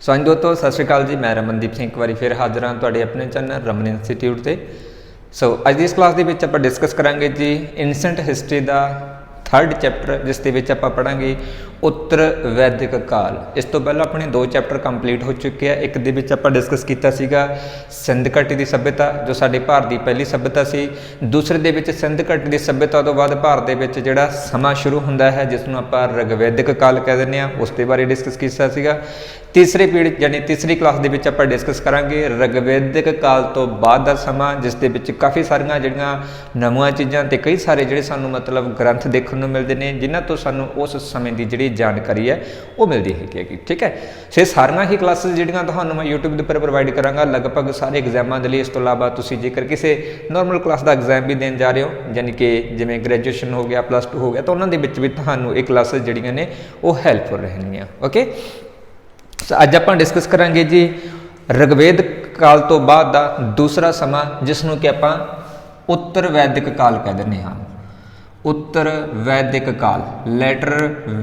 सो हाँ दोस्तों सत श्रीकाल जी, मैं रमनदीप सिंह एक बार फिर हाजिर हाँ तुहाडे अपने चैनल रमन इंस्टीट्यूट से। सो अज की इस क्लास के आप डिस्कस करांगे जी एंसेंट हिस्टरी का थर्ड चैप्टर, जिस दे आप पढ़ांगे उत्तर वैदिक काल। इस तो पहले अपने दो चैप्टर कंप्लीट हो चुके हैं। एक दे आप डिस्कस किया सिंध घाटी की सभ्यता जो साडे भारत की पहली सभ्यता सी। दूसरे दे विच सिंध घाटी की सभ्यता तो बाद भारत दे विच जिहड़ा समा शुरू हुंदा है जिसनूं आपां ऋग्वैदिक काल कह दिंदे हां, उसके बारे डिस्कस किया। तीसरी पीढ़ी यानी तीसरी क्लास दे विच आपां डिस्कस करांगे ऋग्वैदिक काल तो बाद दा समा, जिस दे विच काफ़ी सारियां जिहड़ियां नवीं चीज़ां ते कई सारे जिहड़े सानूं मतलब ग्रंथ देखण नूं मिलदे ने जिन्हां तो सानूं उस समय की जिहड़ी जानकारी है वो मिलती हैगी। ठीक है, सो सारियां ही क्लासिस जिहड़ियां तुहानूं मैं यूट्यूब के उपर प्रोवाइड करांगा लगभग सारे एग्जामां दे लई। इस तो इलावा तुसीं जेकर किसी नॉर्मल क्लास का एग्जाम भी देण जा रहे हो यानी कि जिवें ग्रैजुएशन हो गया, +2 हो गया, तो उन्हां दे विच भी तुहानूं ये क्लासिस जिहड़ियां ने वो हैल्पफुल रहणगीਆਂ। ओके, सो अज आप डिस्कस करांगे जी ऋग्वेद काल तो बाद का दूसरा समा जिसनों कि आप उत्तर वैदिक काल कह दें हाँ। उत्तर वैदिक काल, लेटर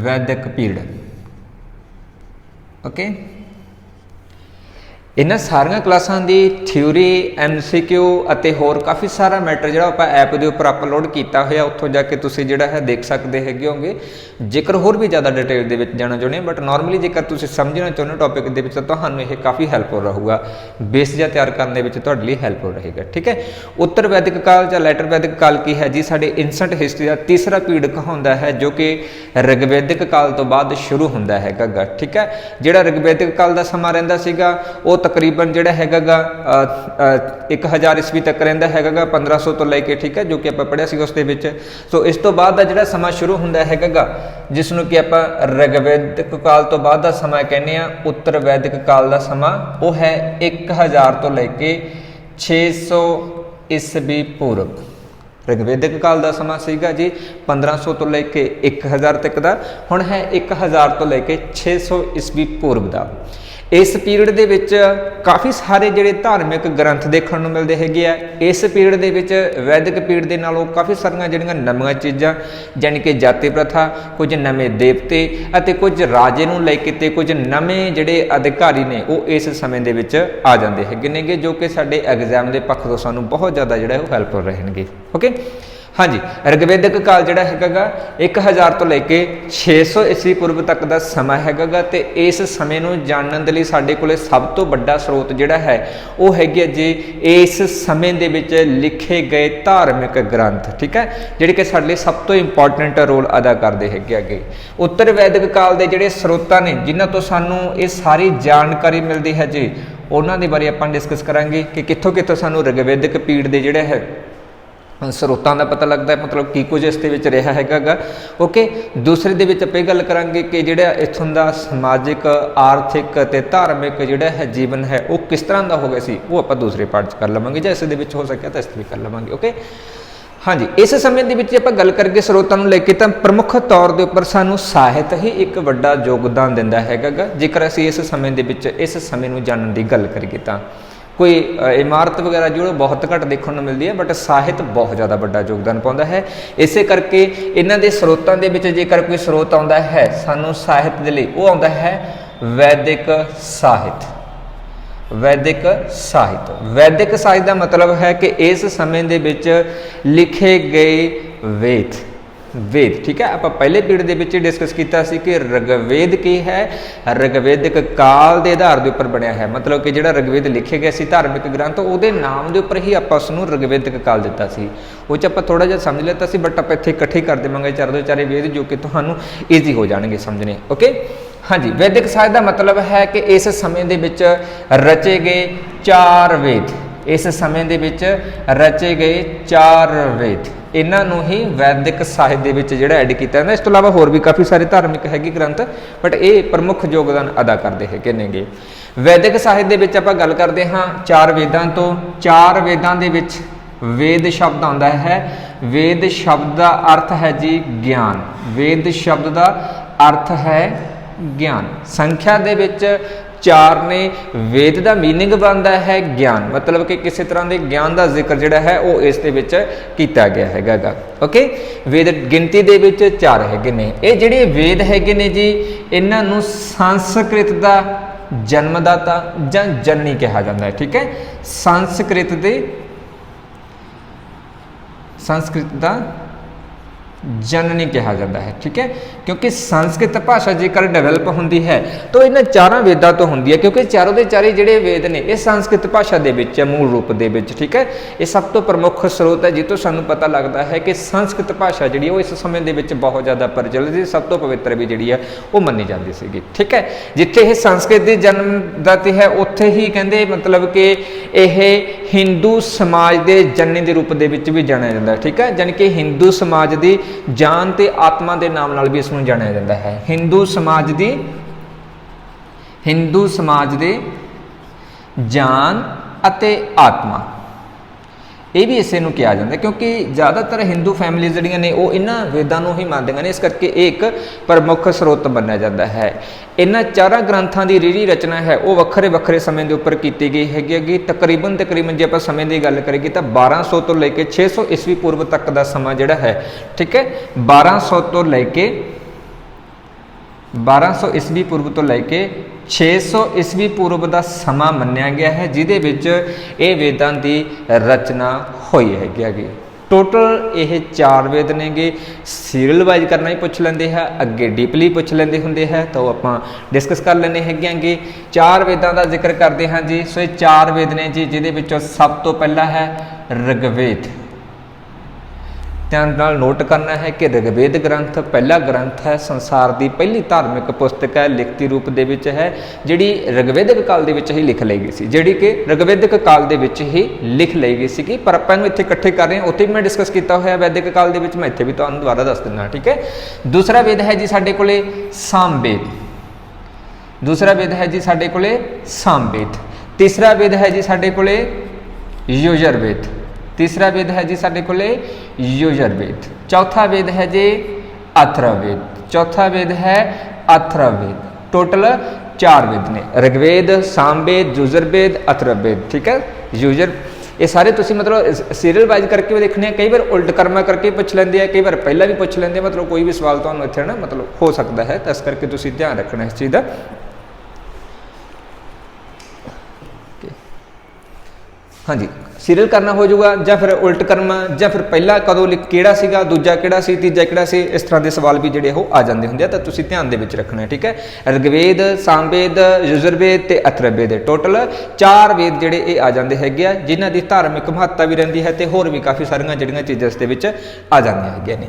वैदिक पीरियड। ओके, इन्हां सारियां क्लासां दी थ्योरी MCQ ਅਤੇ होर काफ़ी सारा मैटर जो आप ऐप के उपर अपलोड किया होया उत्थों जाके तुसीं जिहड़ा है देख सकते हैगे होंगे। जेकर होर भी ज़्यादा डिटेल दे विच जाना चाहुंदे बट नॉर्मली जेकर तुसीं समझना चाहुंदे टॉपिक दे विच तुहानूं इह काफ़ी हैल्पफुल रहूगा, बेस जिहा तैयार करने दे विच तुहाडे लई हैल्पफुल रहेगा। ठीक है, उत्तर वैदिक काल या लेटर वैदिक काल की है जी साडे एंसेंट हिस्टरी का तीसरा पीरियड कहाउंदा है जो कि ऋग्वैदिक काल तो बाद शुरू हुंदा हैगा। ठीक है, जिहड़ा ऋग्वैदिक काल का समा रहिंदा सीगा वो तकरीबन जिहड़ा हैगा 1000 ईस्वी तक रहिंदा हैगा, 1500 तो लैके। ठीक है, जो कि आप पढ़िया सी उस दे विच। सो इस तो बाद दा जिहड़ा समा शुरू हुंदा हैगा जिसनूं कि आप ऋग्वैदिक काल तो बाद दा समा कहने आ। उत्तर वैदिक काल दा समा वो है 1000 तो लैके 600 ईस्वी पूर्व। ऋग्वैदिक काल का समा सीगा जी 1500 तो लैके 1000 तक का, हुण है 1000 तो लैके 600 ईस्वी पूर्व का। इस पीरियड दे विच काफ़ी सारे जिहड़े धार्मिक ग्रंथ देखण नूं मिलदे हैगे आ। इस पीरियड दे विच वैदिक पीरियड दे नालों काफ़ी सारियां जिहड़ियां नवीं चीज़ां यानी कि जाति प्रथा, कुछ नवे देवते अते कुछ राजे नूं लैके ते कुछ नवें जिहड़े अधिकारी ने वो इस समय दे विच आ जांदे हैगे नेगे, जो कि साडे एग्जाम के पक्ष तो सानूं बहुत ज़्यादा जिहड़ा वो हैल्पफुल रहणगे। ओके, हाँ जी, ऋग्वैदिक काल जिहड़ा हैगा 1000 तो लैके 600 ईस्वी पूर्व तक का समा हैगा। ते इस समय नूं जानन दे लई साडे कोले सब तो वड्डा स्रोत जिहड़ा है वो हैगे जी इस समय दे विच लिखे गए धार्मिक ग्रंथ। ठीक है, जिहड़े कि साडे लई सब तो इंपॉर्टेंट रोल अदा करदे हैगे। उत्तर वैदिक काल दे जिहड़े स्रोतां ने जिन्हां तो सानूं ये सारी जानकारी मिलदी है जी, उन्हां दे बारे आपां डिस्कस करांगे कि कित्थों कित्थों सानूं ऋग्वैदिक पीरियड दे जिहड़े है स्रोतां का पता लगता है, मतलब की कुछ इस रहा हैगा। ओके, दूसरे दे विच आपां गल करांगे कि जिहड़ा इत्थों दा समाजिक आर्थिक ते धार्मिक जिहड़ा है जीवन है वो किस तरह का हो गया सी, वो आपां दूसरे पार्ट कर लवांगे, जां इस दे विच हो सकिया तो इस भी कर लवांगे। ओके, हाँ जी, इस समय दे विच आपां गल करके स्रोतां नूं लैके तां प्रमुख तौर के उपर सानूं साहित्य ही एक वड्डा योगदान दिंदा हैगा। जेकर असीं इस समय दे विच इस समय नूं जानन दी गल करिए तां कोई इमारत वगैरह जो बहुत घट देखने को मिलती है, बट साहित्य बहुत ज़्यादा बड़ा योगदान पाता है। इस करके इन्हां दे स्रोतां दे विच जेकर कोई स्रोत आता है सानू साहित्य के लिए वो आता है वैदिक साहित्य। वैदिक साहित्य, वैदिक साहित्य का मतलब है कि इस समय दे विच लिखे गए वेद। ठीक है, आप पहले पीरियड के विच डिस्कस किया कि ऋग्वेद की है, ऋग्वैदिक काल के आधार के उपर बनया है, मतलब कि जिहड़ा ऋग्वेद लिखे गए सी धार्मिक ग्रंथ उसके नाम के उपर ही आप उसनूं ऋग्वैदिक काल दिता सी। वो च आपां थोड़ा जिहा समझ लेता सी, बट आप इत्थे इकट्ठे कर देवांगे चार दो चारे वेद जो कि तुहानूं ईजी हो जाणगे समझने। ओके, हाँ जी, वैदिक साहित्य का मतलब है कि इस समय दे विच रचे गए 4 वेद। इस समय दे विच रचे गए 4 वेद, इन्हां नूं ही वैदिक साहित्य दे विच जिहड़ा ऐड कीता जांदा। इस तों इलावा होर भी काफ़ी सारे धार्मिक हैगे ग्रंथ, बट ये प्रमुख योगदान अदा करते हैगे नेगे। वैदिक साहित्य दे विच आपां गल करदे हां 4 वेदां तो। 4 वेदां दे विच वेद शब्द आउंदा है। वेद शब्द का अर्थ है जी ज्ञान। वेद शब्द का अर्थ है ज्ञान। संख्या दे विच 4 ने, वेद का मीनिंग बनता है ज्ञान, मतलब कि किसी तरह के ज्ञान का जिक्र जोड़ा है वो इस किया गया हैगा। ओके, वेद गिनती दे विच 4 हैगे ने। ये जिहड़े वेद हैगे ने जी इन्हां नूं संस्कृत का जन्मदाता ਜਾਂ ਜਨਨੀ ਕਿਹਾ ਜਾਂਦਾ ਹੈ। ठीक है, संस्कृत ਦਾ जननी कहा जाता है। ठीक है, क्योंकि संस्कृत भाषा जेकर डेवलप होंदी है तो इन चारों वेदां तो होंदी है, क्योंकि चारों के चारे जिहड़े वेद ने ये संस्कृत भाषा दे विच है, मूल रूप दे विच। ठीक है, ये सब तो प्रमुख स्रोत है जितों सानूं पता लगता है कि संस्कृत भाषा जिहड़ी वो इस समय दे विच बहुत ज़्यादा प्रचलित सी, सब तो पवित्र भी जिहड़ी है वो मन्नी जाती सीगी। ठीक है, जिथे ये संस्कृत की जन्मदाती है उत्थे ही कहंदे मतलब कि यह हिंदू समाज के जननी के रूप दे विच भी जानिया जाता है। ठीक है, जानी कि हिंदू समाज की जान ते आत्मा के नाम नाल भी इसनूं जानिया जाता है। हिंदू समाज दे जान अते आत्मा ये भी इसे नूं कहा जाता है, क्योंकि ज़्यादातर हिंदू फैमिलीज़ जिहड़ियां ने वो इन्हां वेदां नूं ही मानदियां ने, इस करके एक प्रमुख स्रोत मन्निया जाता है। इन्हां चारां ग्रंथां की ਜਿਹੜੀ रचना है वो ਵੱਖਰੇ ਵੱਖਰੇ समय के उपर की गई हैगी। तकरीबन जे आपां समय की गल करिए तो 1200 तो लेके 600 ईस्वी पूर्व तक का समा जिहड़ा है। ठीक है, 1200 तो लेके 1200 ईस्वी पूर्व तो लेके 600 ईस्वी पूर्व का समा मन्निया गया है, जिहदे विच ये वेदां की रचना हुई हैगी। टोटल ये 4 वेद ने गे। सीरियल वाइज करना ही पुछ लेंदे है, अगे डीपली पुछ लेंदे हुंदे है तो आपां डिस्कस कर लेने हैगे। 4 वेदां का जिक्र करते हैं जी। सो ये 4 वेद ने जी, जिहदे विचों सब तो पहला है ऋग्वेद। ध्यान नाल नोट करना है कि ऋग्वेद ग्रंथ पहला ग्रंथ है, संसार की पहली धार्मिक पुस्तक है, लिखती रूप दे विच है, जिहड़ी ऋग्वेदिक काल दे विच ही लिख लई गई सी, जिहड़ी कि ऋग्वेदिक काल दे विच ही लिख लई गई सी। पर आपां इहनूं इत्थे इकट्ठे कर रहे हैं, उत्थे भी मैं डिस्कस किया होया वैदिक काल दे विच, मैं इत्थे भी तुहानूं दुबारा दस दिंदा। ठीक है, दूसरा वेद है जी साडे कोले सामवेद। दूसरा वेद है जी साडे कोले सामवेद। तीसरा वेद है जी साडे कोले यजुर्वेद। तीसरा वेद है जी साडे कोले यजुर्वेद। चौथा वेद है जी अथर्ववेद। चौथा वेद है अथर्ववेद। टोटल 4 वेद ने, ऋग्वेद, सामवेद, यजुर्वेद, अथर्ववेद। ठीक है, ये सारे तुसीं मतलब सीरियल वाइज करके भी देखने, कई बार उल्ट कर्मा करके पूछ लेंदे हैं, कई बार पहला भी पूछ लेंदे, मतलब कोई भी सवाल तुहानूं इत्थे ना मतलब हो सकता है, तो इस करके तुसीं ध्यान रखना इस चीज़ का। हाँ जी, सीरियल करना हो जाऊगा या फिर उल्ट करना, या फिर पहला कदों किहड़ा सीगा, दूजा किहड़ा सी, तीजा किहड़ा सी, इस तरह के सवाल भी जिहड़े आ जाते होंदे, तो तुसीं ध्यान दे विच रखना है। ठीक है, ऋग्वेद, सामवेद, यजुर्वेद ते अथर्ववेद, टोटल 4 वेद जिहड़े ये आ जाते हैं, जिन्हां दी धार्मिक महत्ता भी रहिंदी है, ते होर भी काफ़ी सारियां जिहड़ियां चीज़ां इस दे विच आ जांदियां हैगियां ने।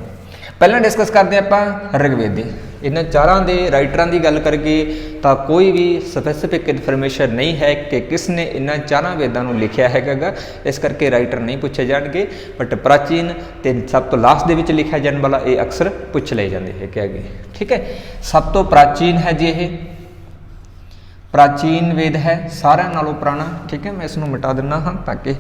पहला डिस्कस करते हैं आपां ऋग्वेद दी। इन्हां चारां दे राइटरां की गल करिए तो कोई भी स्पैसिफिक इन्फॉर्मेशन नहीं है कि किसने इन्हां चारां वेदां नूं लिखिया हैगा, इस करके राइटर नहीं पूछे जाणगे, बट प्राचीन ते सब तो लास्ट दे विच लिखिया जाने वाला ये अक्सर पूछ लए जांदे हैगे। ठीक है, सब तो प्राचीन है जी, ये प्राचीन वेद है, सारिਆਂ नालों पुराना। ठीक है, मैं इसनूं मिटा दिंदा हाँ ताकि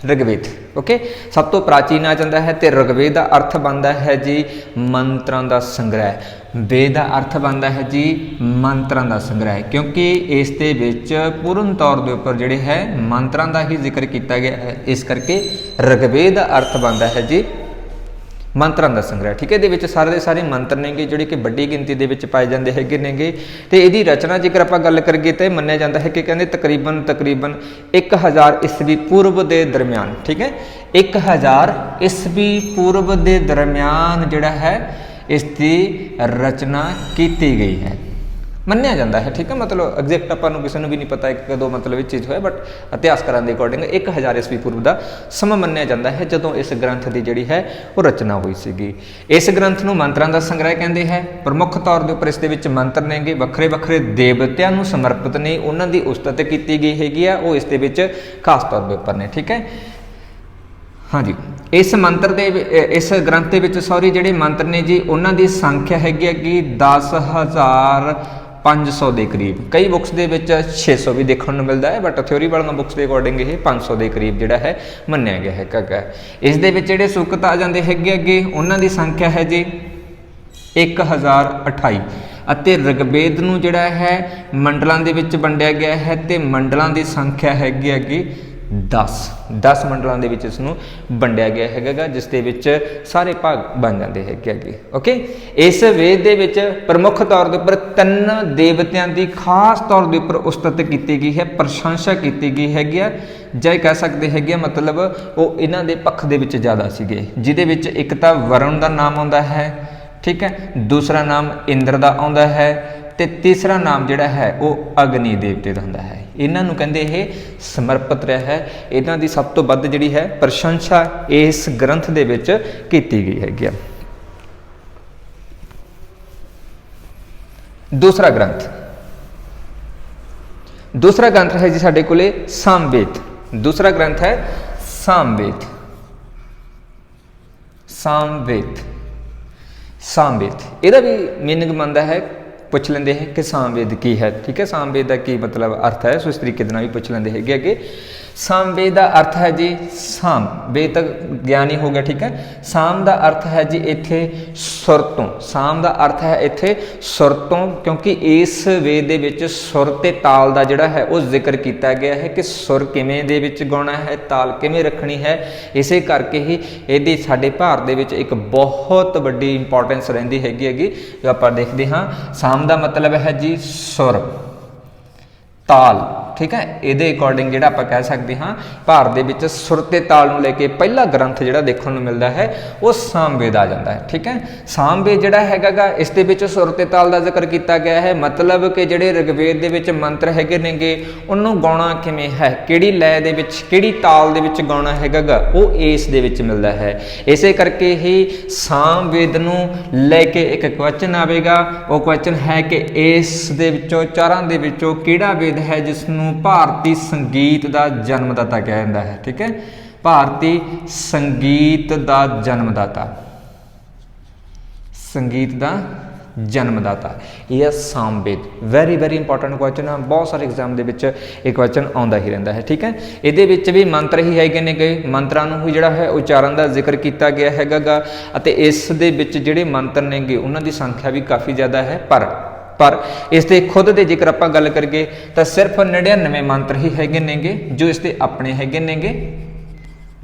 ऋग्वेद ओके सब तो प्राचीन आ जाता है। तो ऋग्वेद का अर्थ बनता है जी मंत्रां का संग्रह। वेद का अर्थ बनता है जी मंत्रां का संग्रह, क्योंकि इस दे विच पूर्ण तौर के उपर जिहड़े है मंत्रां का ही जिक्र किया गया है, इस करके ऋग्वेद का अर्थ बनता है जी मंत्रां का संग्रह। ठीक है, ये सारे के सारे मंत्र ने जोड़े कि बड़ी गिनती के पाए जाते हैं। तो यदी रचना जेकर आप गल करिए तो मन्निया जाता है कि कहते तकरीबन 1000 ईस्वी पूर्व के दरम्यान। ठीक है, 1000 ईस्वी पूर्व के दरम्यान जिहड़ा है इसकी रचना की गई है, मन्निया जाता है। ठीक है, मतलब एग्जैक्ट आपको किसी को भी नहीं पता है कि कदों मतलब ये चीज़ होया, बट इतिहासकारों के अकॉर्डिंग 1000 ईस्वी पूर्व का समा मन्निया जाता है जदों इस ग्रंथ की जिहड़ी है वो रचना हुई सी। इस ग्रंथ को मंत्रां का संग्रह कहते हैं। प्रमुख तौर के उपर इस दे विच मंत्र ने वक्रे वक्रे देवतियां नूं समर्पित ने, उन्हां दी उस्तत की गई हैगी आ, वो इस दे विच खास तौर के उपर ने। ठीक है, हाँ जी, इस मंत्र दे इस ग्रंथ के विच सॉरी जिहड़े मंत्र ने जी उन्हां दी संख्या हैगी 10,500 के करीब। कई बुक्स के विच 600 भी देखने को मिलता है, बट थ्योरी वाली बुक्स के अकॉर्डिंग ये 500 के करीब जिहड़ा है मन्निया गया है। इस दे विच जिहड़े सूक्त आ जाते हैं उन्हां दी संख्या है जी 1028। ਅਤੇ ऋग्वेद नूं जिहड़ा है मंडलों के विच वंडिया गया है, तो मंडलों की संख्या हैगी 10 ਮੰਡਲਾਂ ਦੇ ਵਿੱਚ ਇਸ ਨੂੰ ਵੰਡਿਆ ਗਿਆ ਹੈਗਾ ਜਿਸ ਦੇ ਵਿੱਚ ਸਾਰੇ ਭਾਗ ਬਣ ਜਾਂਦੇ ਹੈਗੇ। ਓਕੇ, ਇਸ ਵੇਦ ਦੇ ਵਿੱਚ ਪ੍ਰਮੁੱਖ ਤੌਰ ਦੇ ਉੱਪਰ 3 ਦੇਵਤਿਆਂ ਦੀ ਖਾਸ ਤੌਰ ਦੇ ਉੱਪਰ ਉਸਤਤ ਕੀਤੀ ਗਈ ਹੈ, ਪ੍ਰਸ਼ੰਸਾ ਕੀਤੀ ਗਈ ਹੈਗੀ ਆ, ਜਾਂ ਇਹ ਕਹਿ ਸਕਦੇ ਹੈਗੇ ਆ ਮਤਲਬ ਉਹ ਇਹਨਾਂ ਦੇ ਪੱਖ ਦੇ ਵਿੱਚ ਜ਼ਿਆਦਾ ਸੀਗੇ, ਜਿਹਦੇ ਵਿੱਚ ਇੱਕ ਤਾਂ ਵਰੁਣ ਦਾ ਨਾਮ ਆਉਂਦਾ ਹੈ, ਠੀਕ ਹੈ, ਦੂਸਰਾ ਨਾਮ ਇੰਦਰ ਦਾ ਆਉਂਦਾ ਹੈ ਤੇ ਤੀਸਰਾ ਨਾਮ ਜਿਹੜਾ ਹੈ ਉਹ ਅਗਨੀ ਦੇਵਤੇ ਦਾ ਹੁੰਦਾ ਹੈ। ਇਹਨਾਂ ਨੂੰ ਕਹਿੰਦੇ ਇਹ ਸਮਰਪਿਤ ਰਿਹਾ ਹੈ। ਇਹਨਾਂ ਦੀ ਸਭ ਤੋਂ ਵੱਧ ਜਿਹੜੀ ਹੈ ਪ੍ਰਸ਼ੰਸਾ ਇਸ ਗ੍ਰੰਥ ਦੇ ਵਿੱਚ ਕੀਤੀ ਗਈ ਹੈਗੀ ਆ। ਦੂਸਰਾ ਗ੍ਰੰਥ ਹੈ ਜੀ ਸਾਡੇ ਕੋਲੇ ਸਾਮਵੇਦ। ਦੂਸਰਾ ਗ੍ਰੰਥ ਹੈ ਸਾਮਵੇਦ। ਇਹਦਾ ਵੀ ਮੀਨਿੰਗ ਬਣਦਾ ਹੈ, ਪੁੱਛ ਲੈਂਦੇ ਹੈ ਕਿ ਸਾਮਵੇਦ ਕੀ ਹੈ, ਠੀਕ ਹੈ, ਸਾਮਵੇਦ ਦਾ ਕੀ ਮਤਲਬ ਅਰਥ ਹੈ, ਸੋ ਇਸ ਤਰੀਕੇ ਦੇ ਨਾਲ ਵੀ ਪੁੱਛ ਲੈਂਦੇ ਹੈਗੇ ਅੱਗੇ। ਸਾਮਵੇਦ ਦਾ ਅਰਥ ਹੈ ਜੀ ਸਾਮ, ਵੇਦ ਤੱਕ ਗਿਆਨੀ ਹੋ ਗਿਆ, ਠੀਕ ਹੈ। ਸਾਮ ਦਾ ਅਰਥ ਹੈ ਜੀ ਇੱਥੇ ਸੁਰ ਤੋਂ, ਸਾਮ ਦਾ ਅਰਥ ਹੈ ਇੱਥੇ ਸੁਰ ਤੋਂ, ਕਿਉਂਕਿ ਇਸ ਵੇਦ ਦੇ ਵਿੱਚ ਸੁਰ ਤੇ ਤਾਲ ਦਾ ਜਿਹੜਾ ਹੈ ਉਹ ਜ਼ਿਕਰ ਕੀਤਾ ਗਿਆ ਹੈ ਕਿ ਸੁਰ ਕਿਵੇਂ ਦੇ ਵਿੱਚ ਗਾਉਣਾ ਹੈ, ਤਾਲ ਕਿਵੇਂ ਰੱਖਣੀ ਹੈ। ਇਸੇ ਕਰਕੇ ਹੀ ਇਹਦੀ ਸਾਡੇ ਭਾਰਤ ਦੇ ਵਿੱਚ ਇੱਕ ਬਹੁਤ ਵੱਡੀ ਇੰਪੋਰਟੈਂਸ ਰਹਿੰਦੀ ਹੈਗੀ ਜੋ ਆਪਾਂ ਦੇਖਦੇ ਹਾਂ। ਸਾਮ ਦਾ ਮਤਲਬ ਹੈ ਜੀ ਸੁਰ, ਤਾਲ, ਠੀਕ ਹੈ। ਇਹਦੇ ਅਕੋਰਡਿੰਗ ਜਿਹੜਾ ਆਪਾਂ ਕਹਿ ਸਕਦੇ ਹਾਂ ਭਾਰਤ ਦੇ ਵਿੱਚ ਸੁਰ ਤੇ ਤਾਲ ਨੂੰ ਲੈ ਕੇ ਪਹਿਲਾ ਗ੍ਰੰਥ ਜਿਹੜਾ ਦੇਖਣ ਨੂੰ ਮਿਲਦਾ ਹੈ ਉਹ ਸਾਮਵੇਦ ਆ ਜਾਂਦਾ ਹੈ, ਠੀਕ ਹੈ। ਸਾਮਵੇਦ ਜਿਹੜਾ ਹੈਗਾ ਇਸ ਦੇ ਵਿੱਚ ਸੁਰ ਤੇ ਤਾਲ ਦਾ ਜ਼ਿਕਰ ਕੀਤਾ ਗਿਆ ਹੈ, ਮਤਲਬ ਕਿ ਜਿਹੜੇ ਰਿਗਵੇਦ ਦੇ ਵਿੱਚ ਮੰਤਰ ਹੈਗੇ ਨੇਗੇ ਉਹਨੂੰ ਗਾਉਣਾ ਕਿਵੇਂ ਹੈ, ਕਿਹੜੀ ਲੈਅ ਦੇ ਵਿੱਚ, ਕਿਹੜੀ ਤਾਲ ਦੇ ਵਿੱਚ ਗਾਉਣਾ ਹੈਗਾ ਉਹ ਇਸ ਦੇ ਵਿੱਚ ਮਿਲਦਾ ਹੈ। ਇਸੇ ਕਰਕੇ ਹੀ ਸਾਮਵੇਦ ਨੂੰ ਲੈ ਕੇ ਇੱਕ ਕੁਐਸਚਨ ਆਵੇਗਾ, ਉਹ ਕੁਐਸਚਨ ਹੈ ਕਿ ਇਸ ਦੇ ਵਿੱਚੋਂ ਚਾਰਾਂ ਦੇ ਵਿੱਚੋਂ ਕਿਹੜਾ ਵੇਦ ਹੈ ਜਿਸ ਨੂੰ ਭਾਰਤੀ ਸੰਗੀਤ ਦਾ ਜਨਮਦਾਤਾ ਕਿਹਾ ਜਾਂਦਾ ਹੈ, ਠੀਕ ਹੈ। ਭਾਰਤੀ ਸੰਗੀਤ ਦਾ ਜਨਮਦਾਤਾ, ਸੰਗੀਤ ਦਾ ਜਨਮਦਾਤਾ ਇਹ ਹੈ ਸਾਮਵੇਦ। ਵੈਰੀ ਇੰਪੋਰਟੈਂਟ ਕੁਐਸਚਨ ਆ, ਬਹੁਤ ਸਾਰੇ ਐਗਜ਼ਾਮ ਦੇ ਵਿੱਚ ਇਹ ਕੁਐਸਚਨ ਆਉਂਦਾ ਹੀ ਰਹਿੰਦਾ ਹੈ, ਠੀਕ ਹੈ। ਇਹਦੇ ਵਿੱਚ ਵੀ ਮੰਤਰ ਹੀ ਹੈਗੇ ਨੇਗੇ, ਮੰਤਰਾਂ ਨੂੰ ਹੀ ਜਿਹੜਾ ਹੈ ਉਚਾਰਨ ਦਾ ਜ਼ਿਕਰ ਕੀਤਾ ਗਿਆ ਹੈਗਾ ਅਤੇ ਇਸ ਦੇ ਵਿੱਚ ਜਿਹੜੇ ਮੰਤਰ ਨੇਗੇ ਉਹਨਾਂ ਦੀ ਸੰਖਿਆ ਵੀ ਕਾਫੀ ਜ਼ਿਆਦਾ ਹੈ। ਪਰ ਇਸ ਦੇ ਖੁਦ ਦੇ ਜੇਕਰ ਆਪਾਂ ਗੱਲ ਕਰੀਏ ਤਾਂ ਸਿਰਫ 99 ਮੰਤਰ ਹੀ ਹੈਗੇ ਨੇਗੇ ਜੋ ਇਸ ਦੇ ਆਪਣੇ ਹੈਗੇ ਨੇਗੇ।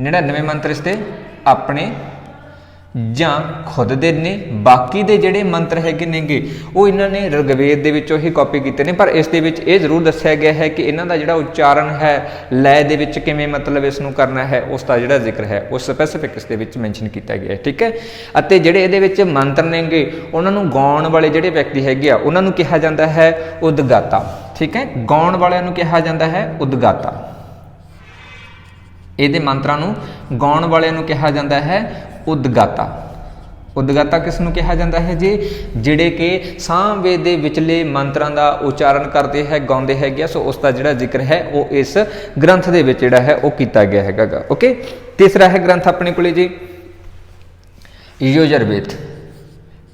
99 ਮੰਤਰ ਇਸ ਦੇ ਆਪਣੇ ਜਾਂ ਖੁਦ ਦੇ ਨੇ, ਬਾਕੀ ਦੇ ਜਿਹੜੇ ਮੰਤਰ ਹੈਗੇ ਨੇਗੇ ਉਹ ਇਹਨਾਂ ਨੇ ਰਿਗਵੇਦ ਦੇ ਵਿੱਚੋਂ ਹੀ ਕਾਪੀ ਕੀਤੇ ਨੇ। ਪਰ ਇਸ ਦੇ ਵਿੱਚ ਇਹ ਜ਼ਰੂਰ ਦੱਸਿਆ ਗਿਆ ਹੈ ਕਿ ਇਹਨਾਂ ਦਾ ਜਿਹੜਾ ਉਚਾਰਨ ਹੈ ਲੈਅ ਦੇ ਵਿੱਚ ਕਿਵੇਂ ਮਤਲਬ ਇਸ ਨੂੰ ਕਰਨਾ ਹੈ ਉਸ ਦਾ ਜਿਹੜਾ ਜ਼ਿਕਰ ਹੈ ਉਹ ਸਪੈਸੀਫਿਕ ਇਸ ਦੇ ਵਿੱਚ ਮੈਂਸ਼ਨ ਕੀਤਾ ਗਿਆ ਹੈ, ਠੀਕ ਹੈ। ਅਤੇ ਜਿਹੜੇ ਇਹਦੇ ਵਿੱਚ ਮੰਤਰ ਨੇਗੇ ਉਹਨਾਂ ਨੂੰ ਗਾਉਣ ਵਾਲੇ ਜਿਹੜੇ ਵਿਅਕਤੀ ਹੈਗੇ ਆ ਉਹਨਾਂ ਨੂੰ ਕਿਹਾ ਜਾਂਦਾ ਹੈ ਉਦਗਾਤਾ, ਠੀਕ ਹੈ। ਗਾਉਣ ਵਾਲਿਆਂ ਨੂੰ ਕਿਹਾ ਜਾਂਦਾ ਹੈ ਉਦਗਾਤਾ। ਇਹਦੇ ਮੰਤਰਾਂ ਨੂੰ ਗਾਉਣ ਵਾਲਿਆਂ ਨੂੰ ਕਿਹਾ ਜਾਂਦਾ ਹੈ ਉਦਗਾਤਾ। ਉਦਗਾਤਾ ਕਿਸ ਨੂੰ ਕਿਹਾ ਜਾਂਦਾ ਹੈ ਜੀ? ਜਿਹੜੇ ਕਿ ਸਾਮਵੇਦ ਦੇ ਵਿਚਲੇ ਮੰਤਰਾਂ ਦਾ ਉਚਾਰਨ ਕਰਦੇ ਹੈ, ਗਾਉਂਦੇ ਹੈਗੇ, ਸੋ ਉਸ ਦਾ ਜਿਹੜਾ ਜ਼ਿਕਰ ਹੈ ਉਹ ਇਸ ਗ੍ਰੰਥ ਦੇ ਵਿੱਚ ਜਿਹੜਾ ਹੈ ਉਹ ਕੀਤਾ ਗਿਆ ਹੈਗਾ। ਓਕੇ, ਤੀਸਰਾ ਹੈ ਗ੍ਰੰਥ ਆਪਣੇ ਕੋਲੇ ਜੀ ਯਜੁਰਵੇਦ।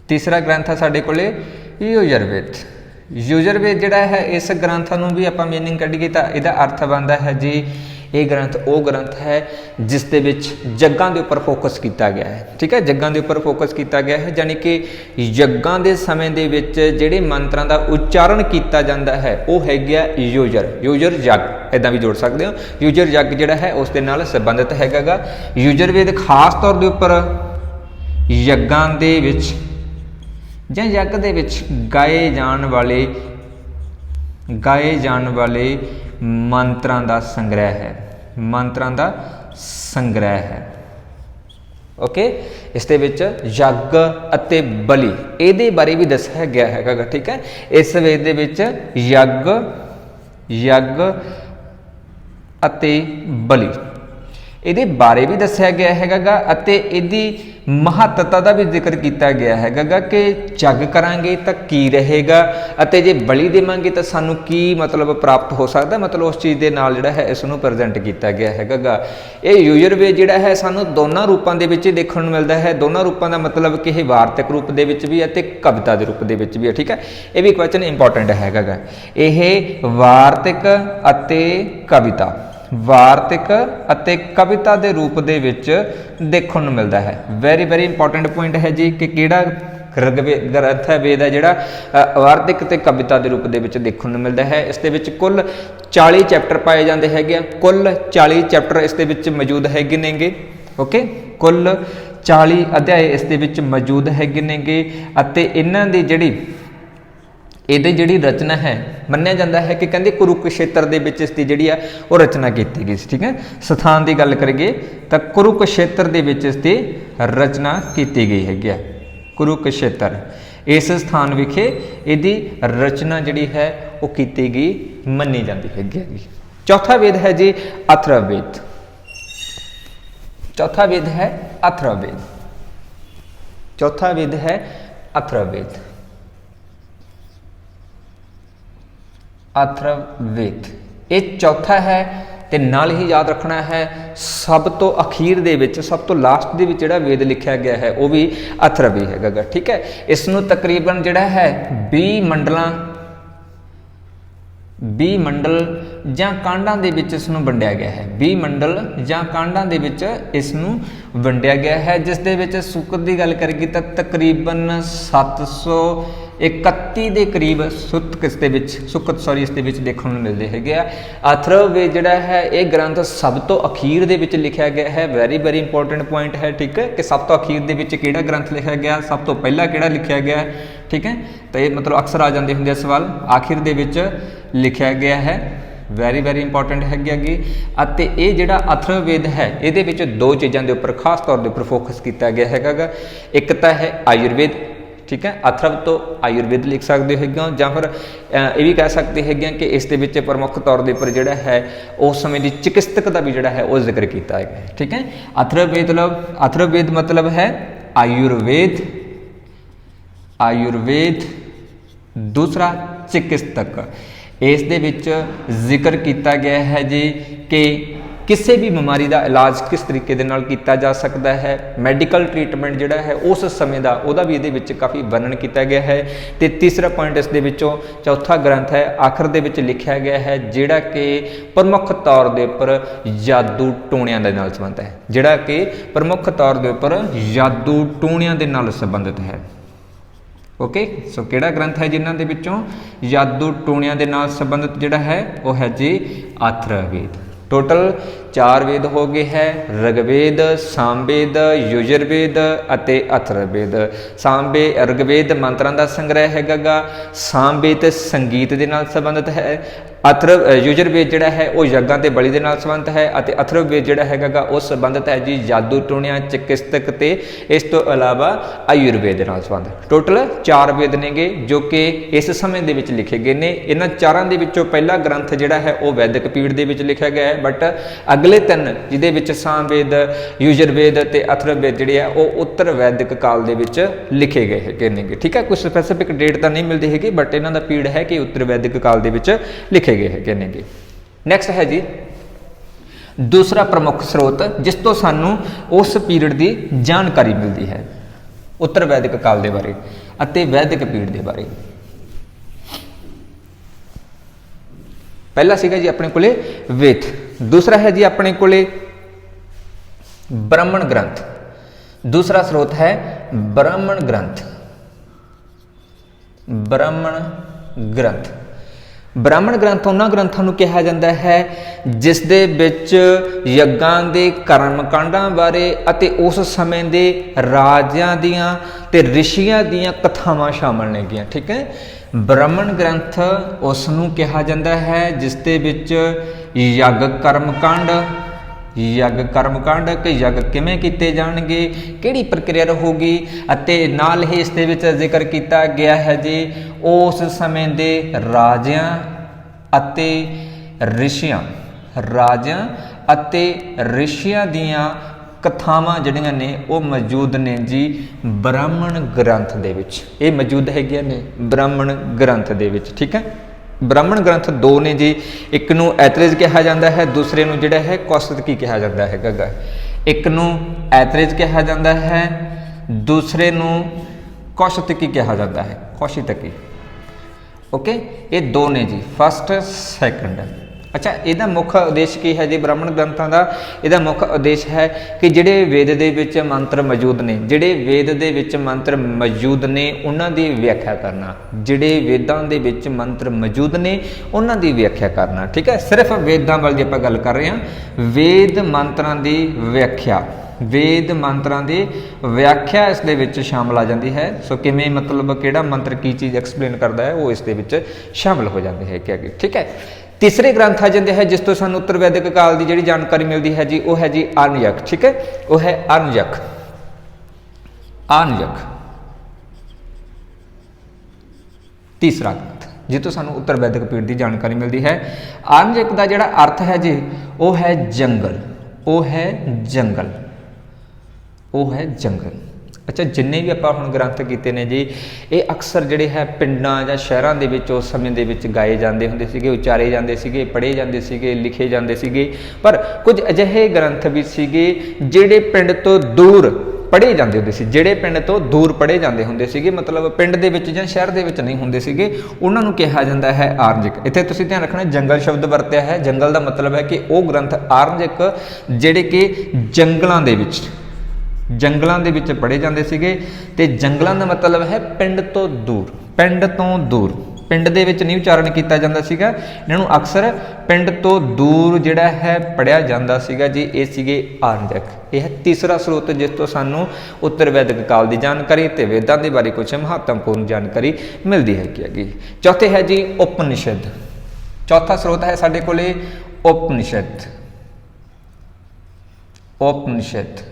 ਤੀਸਰਾ ਗ੍ਰੰਥ ਹੈ ਸਾਡੇ ਕੋਲੇ ਯਜੁਰਵੇਦ। ਯਜੁਰਵੇਦ ਜਿਹੜਾ ਹੈ ਇਸ ਗ੍ਰੰਥ ਨੂੰ ਵੀ ਆਪਾਂ ਮੀਨਿੰਗ ਕੱਢੀਏ ਤਾਂ ਇਹਦਾ ਅਰਥ ਬਣਦਾ ਹੈ ਜੀ ਇਹ ਗ੍ਰੰਥ ਉਹ ਗ੍ਰੰਥ ਹੈ ਜਿਸ ਦੇ ਵਿੱਚ ਯੱਗਾਂ ਦੇ ਉੱਪਰ ਫੋਕਸ ਕੀਤਾ ਗਿਆ ਹੈ, ਠੀਕ ਹੈ। ਯੱਗਾਂ ਦੇ ਉੱਪਰ ਫੋਕਸ ਕੀਤਾ ਗਿਆ ਹੈ, ਯਾਨੀ ਕਿ ਯੱਗਾਂ ਦੇ ਸਮੇਂ ਦੇ ਵਿੱਚ ਜਿਹੜੇ ਮੰਤਰਾਂ ਦਾ ਉਚਾਰਨ ਕੀਤਾ ਜਾਂਦਾ ਹੈ ਉਹ ਹੈਗਾ ਯੁਜਰ ਯੱਗ, ਇੱਦਾਂ ਵੀ ਜੋੜ ਸਕਦੇ ਹੋ। ਯੁਜਰ ਯੱਗ ਜਿਹੜਾ ਹੈ ਉਸ ਦੇ ਨਾਲ ਸੰਬੰਧਿਤ ਹੈਗਾ। ਯੁਜਰਵੇਦ ਖਾਸ ਤੌਰ ਦੇ ਉੱਪਰ ਯੱਗਾਂ ਦੇ ਵਿੱਚ ਜਾਂ ਯੱਗ ਦੇ ਵਿੱਚ ਗਾਏ ਜਾਣ ਵਾਲੇ ਮੰਤਰਾਂ ਦਾ ਸੰਗ੍ਰਹਿ ਹੈ, ਮੰਤਰਾਂ ਦਾ ਸੰਗ੍ਰਹਿ ਹੈ। ਓਕੇ, ਇਸ ਦੇ ਵਿੱਚ ਯੱਗ ਅਤੇ ਬਲੀ ਇਹਦੇ ਬਾਰੇ ਵੀ ਦੱਸਿਆ ਗਿਆ ਹੈਗਾ, ਠੀਕ ਹੈ। ਇਸ ਵੇਦ ਦੇ ਵਿੱਚ ਯੱਗ ਅਤੇ ਬਲੀ ਇਹਦੇ ਬਾਰੇ ਵੀ ਦੱਸਿਆ ਗਿਆ ਹੈਗਾ ਅਤੇ ਇਹਦੀ ਮਹੱਤਤਾ ਦਾ ਵੀ ਜ਼ਿਕਰ ਕੀਤਾ ਗਿਆ ਹੈਗਾ ਕਿ ਯੱਗ ਕਰਾਂਗੇ ਤਾਂ ਕੀ ਰਹੇਗਾ ਅਤੇ ਜੇ ਬਲੀ ਦੇਵਾਂਗੇ ਤਾਂ ਸਾਨੂੰ ਕੀ ਮਤਲਬ ਪ੍ਰਾਪਤ ਹੋ ਸਕਦਾ, ਮਤਲਬ ਉਸ ਚੀਜ਼ ਦੇ ਨਾਲ ਜਿਹੜਾ ਹੈ ਇਸ ਨੂੰ ਪ੍ਰੈਜ਼ੈਂਟ ਕੀਤਾ ਗਿਆ ਹੈਗਾ। ਇਹ ਯਜੁਰਵੇਦ ਜਿਹੜਾ ਹੈ ਸਾਨੂੰ ਦੋਨਾਂ ਰੂਪਾਂ ਦੇ ਵਿੱਚ ਦੇਖਣ ਨੂੰ ਮਿਲਦਾ ਹੈ। ਦੋਨਾਂ ਰੂਪਾਂ ਦਾ ਮਤਲਬ ਕਿ ਇਹ ਵਾਰਤਕ ਰੂਪ ਦੇ ਵਿੱਚ ਵੀ ਹੈ ਅਤੇ ਕਵਿਤਾ ਦੇ ਰੂਪ ਦੇ ਵਿੱਚ ਵੀ ਹੈ, ਠੀਕ ਹੈ। ਇਹ ਵੀ ਕੁਐਸਚਨ ਇੰਪੋਰਟੈਂਟ ਹੈਗਾ। ਇਹ ਵਾਰਤਕ ਅਤੇ ਕਵਿਤਾ, ਵਾਰਤਕ ਅਤੇ ਕਵਿਤਾ ਦੇ ਰੂਪ ਦੇ ਵਿੱਚ ਦੇਖਣ ਨੂੰ ਮਿਲਦਾ ਹੈ। ਵੈਰੀ ਇੰਪੋਰਟੈਂਟ ਪੁਆਇੰਟ ਹੈ ਜੀ ਕਿ ਕਿਹੜਾ ऋग्वेद ग्रंथ है वेद है जिहड़ा वार्तिक ते कविता के रूप दे विच देखण नूं मिलदा है। इस दे विच कुल 40 चैप्टर पाए जाते हैं, कुल 40 चैप्टर इस दे विच मौजूद हैगे नेगे। ओके, कुल 40 अध्याय इस दे विच मौजूद हैगे नेगे अते इन्हां दी जिहड़ी ਇਹਦੀ ਜਿਹੜੀ रचना है ਮੰਨਿਆ ਜਾਂਦਾ है कि कहते कुरुक्षेत्र ਦੇ ਵਿੱਚ ਇਸ ਦੀ ਜਿਹੜੀ ਆ ਉਹ ਰਚਨਾ ਕੀਤੀ ਗਈ ਸੀ। ठीक है, ਸਥਾਨ ਦੀ ਗੱਲ ਕਰੀਏ ਤਾਂ ਕੁਰੂਕਸ਼ੇਤਰ ਦੇ ਵਿੱਚ ਇਸ ਦੀ ਰਚਨਾ ਕੀਤੀ ਗਈ ਹੈਗੀ ਆ। ਕੁਰੂਕਸ਼ੇਤਰ ਇਸ ਸਥਾਨ ਵਿਖੇ ਇਹਦੀ ਰਚਨਾ ਜਿਹੜੀ ਹੈ ਉਹ ਕੀਤੀ ਗਈ ਮੰਨੀ ਜਾਂਦੀ ਹੈਗੀ। ਚੌਥਾ ਵੇਦ ਹੈ ਜੀ ਅਥਰਵਵੇਦ। चौथा वेद है अथर्ववेद। चौथा वेद है अथर्ववेद। अथर्ववेद ये चौथा है ते नाल ही याद रखना है सब तो अखीर दे विच सब तो लास्ट दे विच जिहड़ा वेद लिखा गया है वह भी अथर्वी है। ठीक है, इसनूं तकरीबन जिहड़ा है 20 मंडल जां कांडां दे विच इसनूं वंडिया गया है। 20 मंडल जां कांडां दे विच इसनूं वंडिया गया है, जिस दे विच सुकत दी गल करीए तां तकरीबन 731 ਦੇ करीब सुत इस दे विच सुकत सॉरी इस दे विच देखण नूं मिलदे हैगे आ। अथर्ववेद जिहड़ा है ये ग्रंथ सब तो अखीर दे विच लिखिया गया है। वेरी वेरी इंपॉर्टेंट पॉइंट है। ठीक है, कि सब तो अखीर दे विच किहड़ा ग्रंथ लिखिया गया, सब तो पहला किहड़ा लिखिया गया। ठीक है, तो ये मतलब अक्सर आ जाते होंगे सवाल आखिर दे विच लिखिया गया है। वेरी वेरी इंपॉर्टेंट हैगी अते ये जिहड़ा अथर्ववेद है ये विच दो चीज़ों के उपर खास तौर के उपर फोकस किया गया हैगा। एक तो है आयुर्वेद। ठीक है, अथर्व तो आयुर्वेद लिख सकते हो जां फिर ये भी कह सकते हैं कि इस दे विच प्रमुख तौर के उपर जिहड़ा है उस समय की चिकित्सक का भी जिहड़ा है वह जिक्र किया गया है। ठीक है, अथर्ववेद मतलब है आयुर्वेद। आयुर्वेद दूसरा चिकित्सक। इस दे विच जिक्र किया गया है जी कि किसी भी बीमारी का इलाज किस तरीके दे नाल किया जा सकता है, मैडिकल ट्रीटमेंट जिहड़ा है उस समय का वह भी ये काफ़ी वर्णन किया गया है। तो तीसरा पॉइंट इस दे विचों चौथा ग्रंथ है आखिर दे विच लिखिया गया है जिहड़ा कि प्रमुख तौर के उपर जादू टोणियां दे नाल संबंध है। जिहड़ा कि प्रमुख तौर के उपर जादू टोणियां दे नाल संबंधित है। ओके, सो किहड़ा ग्रंथ है जिन्हां दे विचों जादू टोणियां दे नाल संबंधित जिहड़ा है वह है जी अथर्ववेद। टोटल 4 वेद हो गए हैं, ऋग्वेद, सामवेद, युजुर्वेद अते अथर्ववेद। ऋग्वेद मंत्रां दा संग्रह हैगा, सामवेद संगीत दे नाल संबंधित है, युजुर्वेद जिहड़ा है वह यज्ञां ते बलि दे नाल संबंधित है अते अथर्ववेद जिहड़ा हैगा वह संबंधित है जी जादू टोणियां, चिकित्सक ते इस तो इलावा आयुर्वेद दे नाल संबंधित। टोटल 4 वेद नेगे जो कि इस समय दे विच लिखे गए ने। इन्हां चारां दे विचों पहला ग्रंथ जिहड़ा है वह वैदिक पीढ़ दे विच लिखिया गया है, बट अगले 3 जिहदे विच सामवेद, युजुर्वेद ते अथर्ववेद जिहड़े है वह उत्तर वैदिक काल दे विच लिखे गए हैगे नेगे। ठीक है, कुछ स्पैसिफिक डेट तां नहीं मिलदी हैगी बट इन्हां दा पीढ़ है कि उत्तर वैदिक काल दे विच लिखे गए हैगे नेगे। नैक्सट है जी दूसरा प्रमुख स्रोत जिस तो सानू उस पीरियड की जानकारी मिलती है उत्तर वैदिक काल के बारे अते वैदिक पीरियड के बारे। पहला सीगा जी अपने कोले वेद, दूसरा है जी अपने कोले ब्राह्मण ग्रंथ। दूसरा स्रोत है ब्राह्मण ग्रंथ। ब्राह्मण ग्रंथ ब्राह्मण ग्रंथ उन्हां ग्रंथां नूं कहा जाता है जिस दे विच यज्ञां दे कर्मकांडां बारे अते उस समय दे राजियां दियां ते ऋषियां दियां कथावां शामिल नेगियां। ठीक है, ब्राह्मण ग्रंथ उस नूं कहा जाता है जिस दे विच यज्ञ कर्मकांड कि यज्ञ किवें कीते जाणगे, किहड़ी प्रक्रिया होगी अते नाल ही इस दे विच जिक्र किया गया है जी उस समय दे राजियां अते ऋषियां दियां कथावां जिहड़ियां ने वो मौजूद ने जी ब्राह्मण ग्रंथ दे विच। ये मौजूद हैगियां ने ब्राह्मण ग्रंथ दे विच। ठीक है, ब्राह्मण ग्रंथ 2 ने जी, एक नूं ऐतरेज कहा जाता है, दूसरे नूं जिहड़ा है कौशितकी कहा जाता है। एक नूं ऐतरेज कहा जाता है, दूसरे नूं कौशितकी कहा जाता है, कौशितकी। ओके, ये 2 ने जी, फर्स्ट सैकंड। अच्छा, ਇਹਦਾ ਮੁੱਖ ਉਦੇਸ਼ ਕੀ ਹੈ ਜੀ ਬ੍ਰਾਹਮਣ ਗ੍ਰੰਥਾਂ ਦਾ? ਇਹਦਾ ਮੁੱਖ ਉਦੇਸ਼ ਹੈ ਕਿ ਜਿਹੜੇ ਵੇਦ ਦੇ ਵਿੱਚ ਮੰਤਰ ਮੌਜੂਦ ਨੇ, ਜਿਹੜੇ ਵੇਦ ਦੇ ਵਿੱਚ ਮੰਤਰ ਮੌਜੂਦ ਨੇ ਉਹਨਾਂ ਦੀ ਵਿਆਖਿਆ ਕਰਨਾ, ਜਿਹੜੇ ਵੇਦਾਂ ਦੇ ਵਿੱਚ ਮੰਤਰ ਮੌਜੂਦ ਨੇ ਉਹਨਾਂ ਦੀ ਵਿਆਖਿਆ ਕਰਨਾ। ਠੀਕ ਹੈ, ਸਿਰਫ ਵੇਦਾਂ ਵੱਲ ਦੀ ਆਪਾਂ ਗੱਲ ਕਰ ਰਹੇ ਹਾਂ, ਵੇਦ ਮੰਤਰਾਂ ਦੀ ਵਿਆਖਿਆ, ਵੇਦ ਮੰਤਰਾਂ ਦੀ ਵਿਆਖਿਆ ਇਸ ਦੇ ਵਿੱਚ ਸ਼ਾਮਲ ਆ ਜਾਂਦੀ ਹੈ। ਸੋ ਕਿਵੇਂ ਮਤਲਬ ਕਿਹੜਾ ਮੰਤਰ ਕੀ ਚੀਜ਼ ਐਕਸਪਲੇਨ ਕਰਦਾ ਹੈ ਉਹ ਇਸ ਦੇ ਵਿੱਚ ਸ਼ਾਮਲ ਹੋ ਜਾਂਦੇ ਹੈ ਕਿ। ਠੀਕ ਹੈ, तीसरे ग्रंथ आ जाते हैं जिस तो सानू उत्तर वैदिक काल की जी जानकारी मिलती है जी, वो है जी आर्यक। ठीक है, वो है आर्यक। आर्यक तीसरा ग्रंथ जिस तो सानू उत्तर वैदिक पीढ़ की जानकारी मिलती है। आर्यक का जिहड़ा अर्थ है जी वो है जंगल, वो है जंगल, वो है जंगल। अच्छा, जिन्ने भी ਆਪਾਂ ਹੁਣ ਗ੍ਰੰਥ ਕੀਤੇ ਨੇ ਜੀ ਇਹ ਅਕਸਰ ਜਿਹੜੇ ਹੈ ਪਿੰਡਾਂ ਜਾਂ ਸ਼ਹਿਰਾਂ ਦੇ ਵਿੱਚ ਉਸ ਸਮੇਂ ਦੇ ਵਿੱਚ ਗਾਏ ਜਾਂਦੇ ਹੁੰਦੇ ਸੀਗੇ, ਉਚਾਰੇ ਜਾਂਦੇ ਸੀਗੇ, ਪੜ੍ਹੇ ਜਾਂਦੇ ਸੀਗੇ, ਲਿਖੇ ਜਾਂਦੇ ਸੀਗੇ। ਪਰ ਕੁਝ ਅਜਿਹੇ ਗ੍ਰੰਥ ਵੀ ਸੀਗੇ ਜਿਹੜੇ ਪਿੰਡ ਤੋਂ ਦੂਰ ਪੜ੍ਹੇ ਜਾਂਦੇ ਹੁੰਦੇ ਸੀ, ਜਿਹੜੇ ਪਿੰਡ ਤੋਂ ਦੂਰ ਪੜ੍ਹੇ ਜਾਂਦੇ ਹੁੰਦੇ ਸੀਗੇ, ਮਤਲਬ ਪਿੰਡ ਦੇ ਵਿੱਚ ਜਾਂ ਸ਼ਹਿਰ ਦੇ ਵਿੱਚ ਨਹੀਂ ਹੁੰਦੇ ਸੀਗੇ, ਉਹਨਾਂ ਨੂੰ ਕਿਹਾ ਜਾਂਦਾ ਹੈ ਆਰਜਿਕ। ਇੱਥੇ ਤੁਸੀਂ ਧਿਆਨ ਰੱਖਣਾ ਜੰਗਲ ਸ਼ਬਦ ਵਰਤਿਆ ਹੈ। ਜੰਗਲ ਦਾ ਮਤਲਬ ਹੈ ਕਿ ਉਹ ਗ੍ਰੰਥ ਆਰਜਿਕ ਜਿਹੜੇ ਕਿ ਜੰਗਲਾਂ ਦੇ ਵਿੱਚ, ਜੰਗਲਾਂ ਦੇ ਵਿੱਚ ਪੜ੍ਹੇ ਜਾਂਦੇ ਸੀਗੇ। ਤੇ ਜੰਗਲਾਂ ਦਾ ਮਤਲਬ ਹੈ ਪਿੰਡ ਤੋਂ ਦੂਰ, ਪਿੰਡ ਤੋਂ ਦੂਰ, ਪਿੰਡ ਦੇ ਵਿੱਚ ਨਹੀਂ ਉਚਾਰਨ ਕੀਤਾ ਜਾਂਦਾ ਸੀਗਾ, ਇਹਨਾਂ ਨੂੰ ਅਕਸਰ ਪਿੰਡ ਤੋਂ ਦੂਰ ਜਿਹੜਾ ਹੈ ਪੜ੍ਹਿਆ ਜਾਂਦਾ ਸੀਗਾ ਜੀ। ਇਹ ਸੀਗੇ ਆਰਜਿਕ। ਇਹ ਹੈ ਤੀਸਰਾ ਸਰੋਤ ਜਿਸ ਤੋਂ ਸਾਨੂੰ ਉੱਤਰ ਵੈਦਿਕ ਕਾਲ ਦੀ ਜਾਣਕਾਰੀ ਤੇ ਵੇਦਾਂ ਦੇ ਬਾਰੇ ਕੁਝ ਮਹੱਤਵਪੂਰਨ ਜਾਣਕਾਰੀ ਮਿਲਦੀ ਹੈਗੀ। ਚੌਥੇ ਹੈ ਜੀ ਉਪਨਿਸ਼ਦ। ਚੌਥਾ ਸਰੋਤ ਹੈ ਸਾਡੇ ਕੋਲੇ ਉਪਨਿਸ਼ਦ। ਉਪਨਿਸ਼ਦ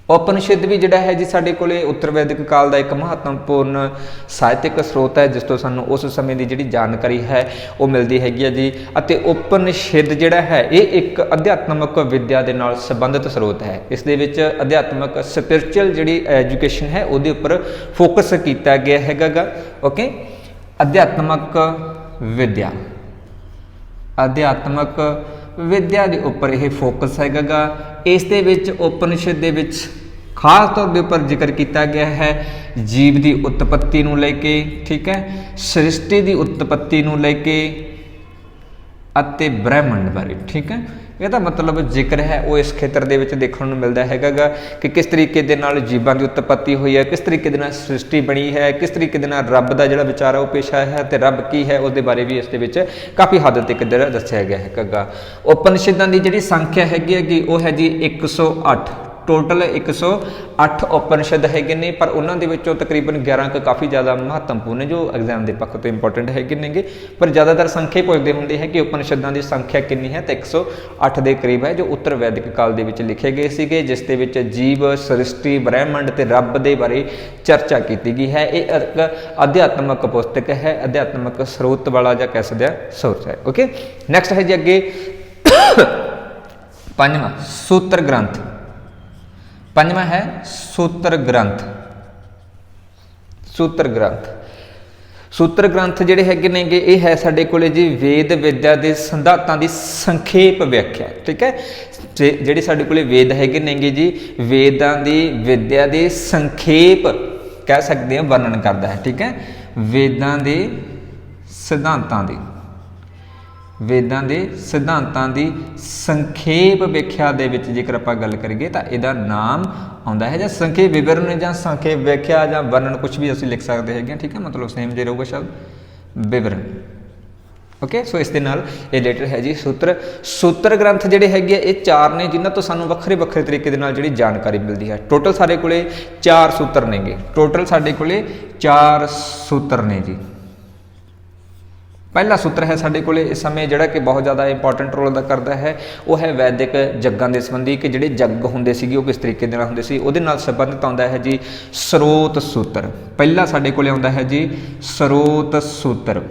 ਉਪਨਿਸ਼ਦ ਵੀ ਜਿਹੜਾ ਹੈ ਜੀ ਸਾਡੇ ਕੋਲੇ ਉੱਤਰ ਵੈਦਿਕ ਕਾਲ ਦਾ ਇੱਕ ਮਹੱਤਵਪੂਰਨ ਸਾਹਿਤਿਕ ਸਰੋਤ ਹੈ ਜਿਸ ਤੋਂ ਸਾਨੂੰ ਉਸ ਸਮੇਂ ਦੀ ਜਿਹੜੀ ਜਾਣਕਾਰੀ ਹੈ ਉਹ ਮਿਲਦੀ ਹੈਗੀ ਹੈ ਜੀ। ਅਤੇ ਉਪਨਿਸ਼ਦ ਜਿਹੜਾ ਹੈ ਇਹ ਇੱਕ ਅਧਿਆਤਮਕ ਵਿਦਿਆ ਦੇ ਨਾਲ ਸੰਬੰਧਿਤ ਸਰੋਤ ਹੈ। ਇਸ ਦੇ ਵਿੱਚ ਅਧਿਆਤਮਕ ਸਪਿਰਿਚੁਅਲ ਜਿਹੜੀ ਐਜੂਕੇਸ਼ਨ ਹੈ ਉਹਦੇ ਉੱਪਰ ਫੋਕਸ ਕੀਤਾ ਗਿਆ ਹੈਗਾ। ਓਕੇ, ਅਧਿਆਤਮਕ ਵਿਦਿਆ, ਅਧਿਆਤਮਕ ਵਿਦਿਆ ਦੇ ਉੱਪਰ ਇਹ ਫੋਕਸ ਹੈਗਾ। ਇਸ ਦੇ ਵਿੱਚ ਉਪਨਿਸ਼ਦ ਦੇ ਵਿੱਚ ਖਾਸ ਤੌਰ ਦੇ ਉੱਪਰ ਜ਼ਿਕਰ ਕੀਤਾ ਗਿਆ ਹੈ ਜੀਵ ਦੀ ਉਤਪत्ति ਨੂੰ ਲੈ ਕੇ, ਠੀਕ ਹੈ, ਸ੍ਰਿਸ਼ਟੀ ਦੀ ਉਤਪत्ति ਨੂੰ ਲੈ ਕੇ ਅਤੇ ਬ੍ਰਹਿਮੰਡ ਬਾਰੇ। ਠੀਕ ਹੈ, ਇਹਦਾ ਮਤਲਬ ਜ਼ਿਕਰ ਹੈ ਉਹ ਇਸ ਖੇਤਰ ਦੇ ਵਿੱਚ ਦੇਖਣ ਨੂੰ ਮਿਲਦਾ ਹੈਗਾ ਕਿ ਕਿਸ ਤਰੀਕੇ ਦੇ ਨਾਲ ਜੀਵਾਂ ਦੀ ਉਤਪत्ति ਹੋਈ ਹੈ, ਕਿਸ ਤਰੀਕੇ ਦੇ ਨਾਲ ਸ੍ਰਿਸ਼ਟੀ ਬਣੀ ਹੈ, ਕਿਸ ਤਰੀਕੇ ਦੇ ਨਾਲ ਰੱਬ ਦਾ ਜਿਹੜਾ ਵਿਚਾਰ ਹੈ ਉਹ ਪੇਸ਼ ਆਇਆ ਹੈ ਤੇ ਰੱਬ ਕੀ ਹੈ ਉਹਦੇ ਬਾਰੇ ਵੀ ਇਸ ਦੇ ਵਿੱਚ ਕਾਫੀ ਹੱਦ ਤੱਕ ਦੱਸਿਆ ਗਿਆ ਹੈਗਾ। ਉਪਨਿਸ਼ਦਾਂ ਦੀ ਜਿਹੜੀ ਸੰਖਿਆ ਹੈਗੀ ਉਹ ਹੈ ਜੀ 108। ਟੋਟਲ 108 ਉਪਨਿਸ਼ਦ ਹੈਗੇ ਨੇ, ਪਰ ਉਹਨਾਂ ਦੇ ਵਿੱਚੋਂ ਤਕਰੀਬਨ 11 ਕੁ ਕਾਫੀ ਜ਼ਿਆਦਾ ਮਹੱਤਵਪੂਰਨ ਨੇ ਜੋ ਐਗਜ਼ਾਮ ਦੇ ਪੱਖ ਤੋਂ ਇੰਪੋਰਟੈਂਟ ਹੈਗੇ ਨੇਗੇ। ਪਰ ਜ਼ਿਆਦਾਤਰ ਸੰਖਿਆ ਪੁੱਛਦੇ ਹੁੰਦੇ ਹੈ ਕਿ ਉਪਨਿਸ਼ਦਾਂ ਦੀ ਸੰਖਿਆ ਕਿੰਨੀ ਹੈ, ਤਾਂ 108 ਦੇ ਕਰੀਬ ਹੈ ਜੋ ਉੱਤਰ ਵੈਦਿਕ ਕਾਲ ਦੇ ਵਿੱਚ ਲਿਖੇ ਗਏ ਸੀਗੇ, ਜਿਸ ਦੇ ਵਿੱਚ ਜੀਵ, ਸ੍ਰਿਸ਼ਟੀ, ਬ੍ਰਹਿਮੰਡ ਤੇ ਰੱਬ ਦੇ ਬਾਰੇ ਚਰਚਾ ਕੀਤੀ ਗਈ ਹੈ। ਇਹ ਇੱਕ ਅਧਿਆਤਮਕ ਪੁਸਤਕ ਹੈ, ਅਧਿਆਤਮਕ ਸਰੋਤ ਵਾਲਾ ਜਾਂ ਕਹਿ ਸਕਦੇ ਆ ਸੋਰਸ ਹੈ। ਓਕੇ, ਨੈਕਸਟ ਹੈ ਜੀ ਅੱਗੇ ਪੰਜਵਾਂ ਸੂਤਰ ਗ੍ਰੰਥ। ਪੰਜਵਾਂ ਹੈ ਸੂਤਰ ਗ੍ਰੰਥ। ਸੂਤਰ ਗ੍ਰੰਥ, ਸੂਤਰ ਗ੍ਰੰਥ ਜਿਹੜੇ ਹੈਗੇ ਨੇਗੇ ਇਹ ਹੈ ਸਾਡੇ ਕੋਲੇ ਜੀ ਵੇਦ ਵਿਦਿਆ ਦੇ ਸਿਧਾਂਤਾਂ ਦੀ ਸੰਖੇਪ ਵਿਆਖਿਆ। ਠੀਕ ਹੈ, ਜਿਹੜੇ ਸਾਡੇ ਕੋਲੇ ਵੇਦ ਹੈਗੇ ਨੇਗੇ ਜੀ ਵੇਦਾਂ ਦੀ ਵਿਦਿਆ ਦੇ ਸੰਖੇਪ ਕਹਿ ਸਕਦੇ ਹਾਂ ਵਰਣਨ ਕਰਦਾ ਹੈ। ਠੀਕ ਹੈ, ਵੇਦਾਂ ਦੇ ਸਿਧਾਂਤਾਂ ਦੀ, ਵੇਦਾਂ ਦੇ ਸਿਧਾਂਤਾਂ ਦੀ ਸੰਖੇਪ ਵਿਆਖਿਆ ਦੇ ਵਿੱਚ ਜੇਕਰ ਆਪਾਂ ਗੱਲ ਕਰੀਏ ਤਾਂ ਇਹਦਾ ਨਾਮ ਆਉਂਦਾ ਹੈ ਜਾਂ ਸੰਖੇਪ ਵਿਵਰਣ ਜਾਂ ਸੰਖੇਪ ਵਿਆਖਿਆ ਜਾਂ ਵਰਣਨ ਕੁਝ ਵੀ ਅਸੀਂ ਲਿਖ ਸਕਦੇ ਹੈਗੇ। ਠੀਕ ਹੈ, ਮਤਲਬ ਸੇਮ ਜੇ ਰਹੂਗਾ ਸ਼ਬਦ ਵਿਵਰਣ। ਓਕੇ, ਸੋ ਇਸ ਦੇ ਨਾਲ ਇਹ ਰਿਲੇਟਡ ਹੈ ਜੀ ਸੂਤਰ। ਸੂਤਰ ਗ੍ਰੰਥ ਜਿਹੜੇ ਹੈਗੇ ਆ ਇਹ 4 ਨੇ ਜਿਨ੍ਹਾਂ ਤੋਂ ਸਾਨੂੰ ਵੱਖਰੇ ਵੱਖਰੇ ਤਰੀਕੇ ਦੇ ਨਾਲ ਜਿਹੜੀ ਜਾਣਕਾਰੀ ਮਿਲਦੀ ਹੈ। ਟੋਟਲ ਸਾਡੇ ਕੋਲੇ 4 ਸੂਤਰ ਨੇਗੇ। ਟੋਟਲ ਸਾਡੇ ਕੋਲੇ 4 ਸੂਤਰ ਨੇ ਜੀ। ਪਹਿਲਾ ਸੂਤਰ ਹੈ ਸਾਡੇ ਕੋਲੇ ਇਸ ਸਮੇਂ ਜਿਹੜਾ ਕਿ ਬਹੁਤ ਜ਼ਿਆਦਾ ਇੰਪੋਰਟੈਂਟ ਰੋਲ ਅਦਾ ਕਰਦਾ ਹੈ, ਉਹ ਹੈ ਵੈਦਿਕ ਜੱਗਾਂ ਦੇ ਸੰਬੰਧੀ ਕਿ ਜਿਹੜੇ ਜੱਗ ਹੁੰਦੇ ਸੀਗੇ ਉਹ ਕਿਸ ਤਰੀਕੇ ਦੇ ਨਾਲ ਹੁੰਦੇ ਸੀ, ਉਹਦੇ ਨਾਲ ਸੰਬੰਧਿਤ ਆਉਂਦਾ ਹੈ ਜੀ ਸਰੋਤ ਸੂਤਰ। ਪਹਿਲਾ ਸਾਡੇ ਕੋਲੇ ਆਉਂਦਾ ਹੈ ਜੀ ਸਰੋਤ ਸੂਤਰ।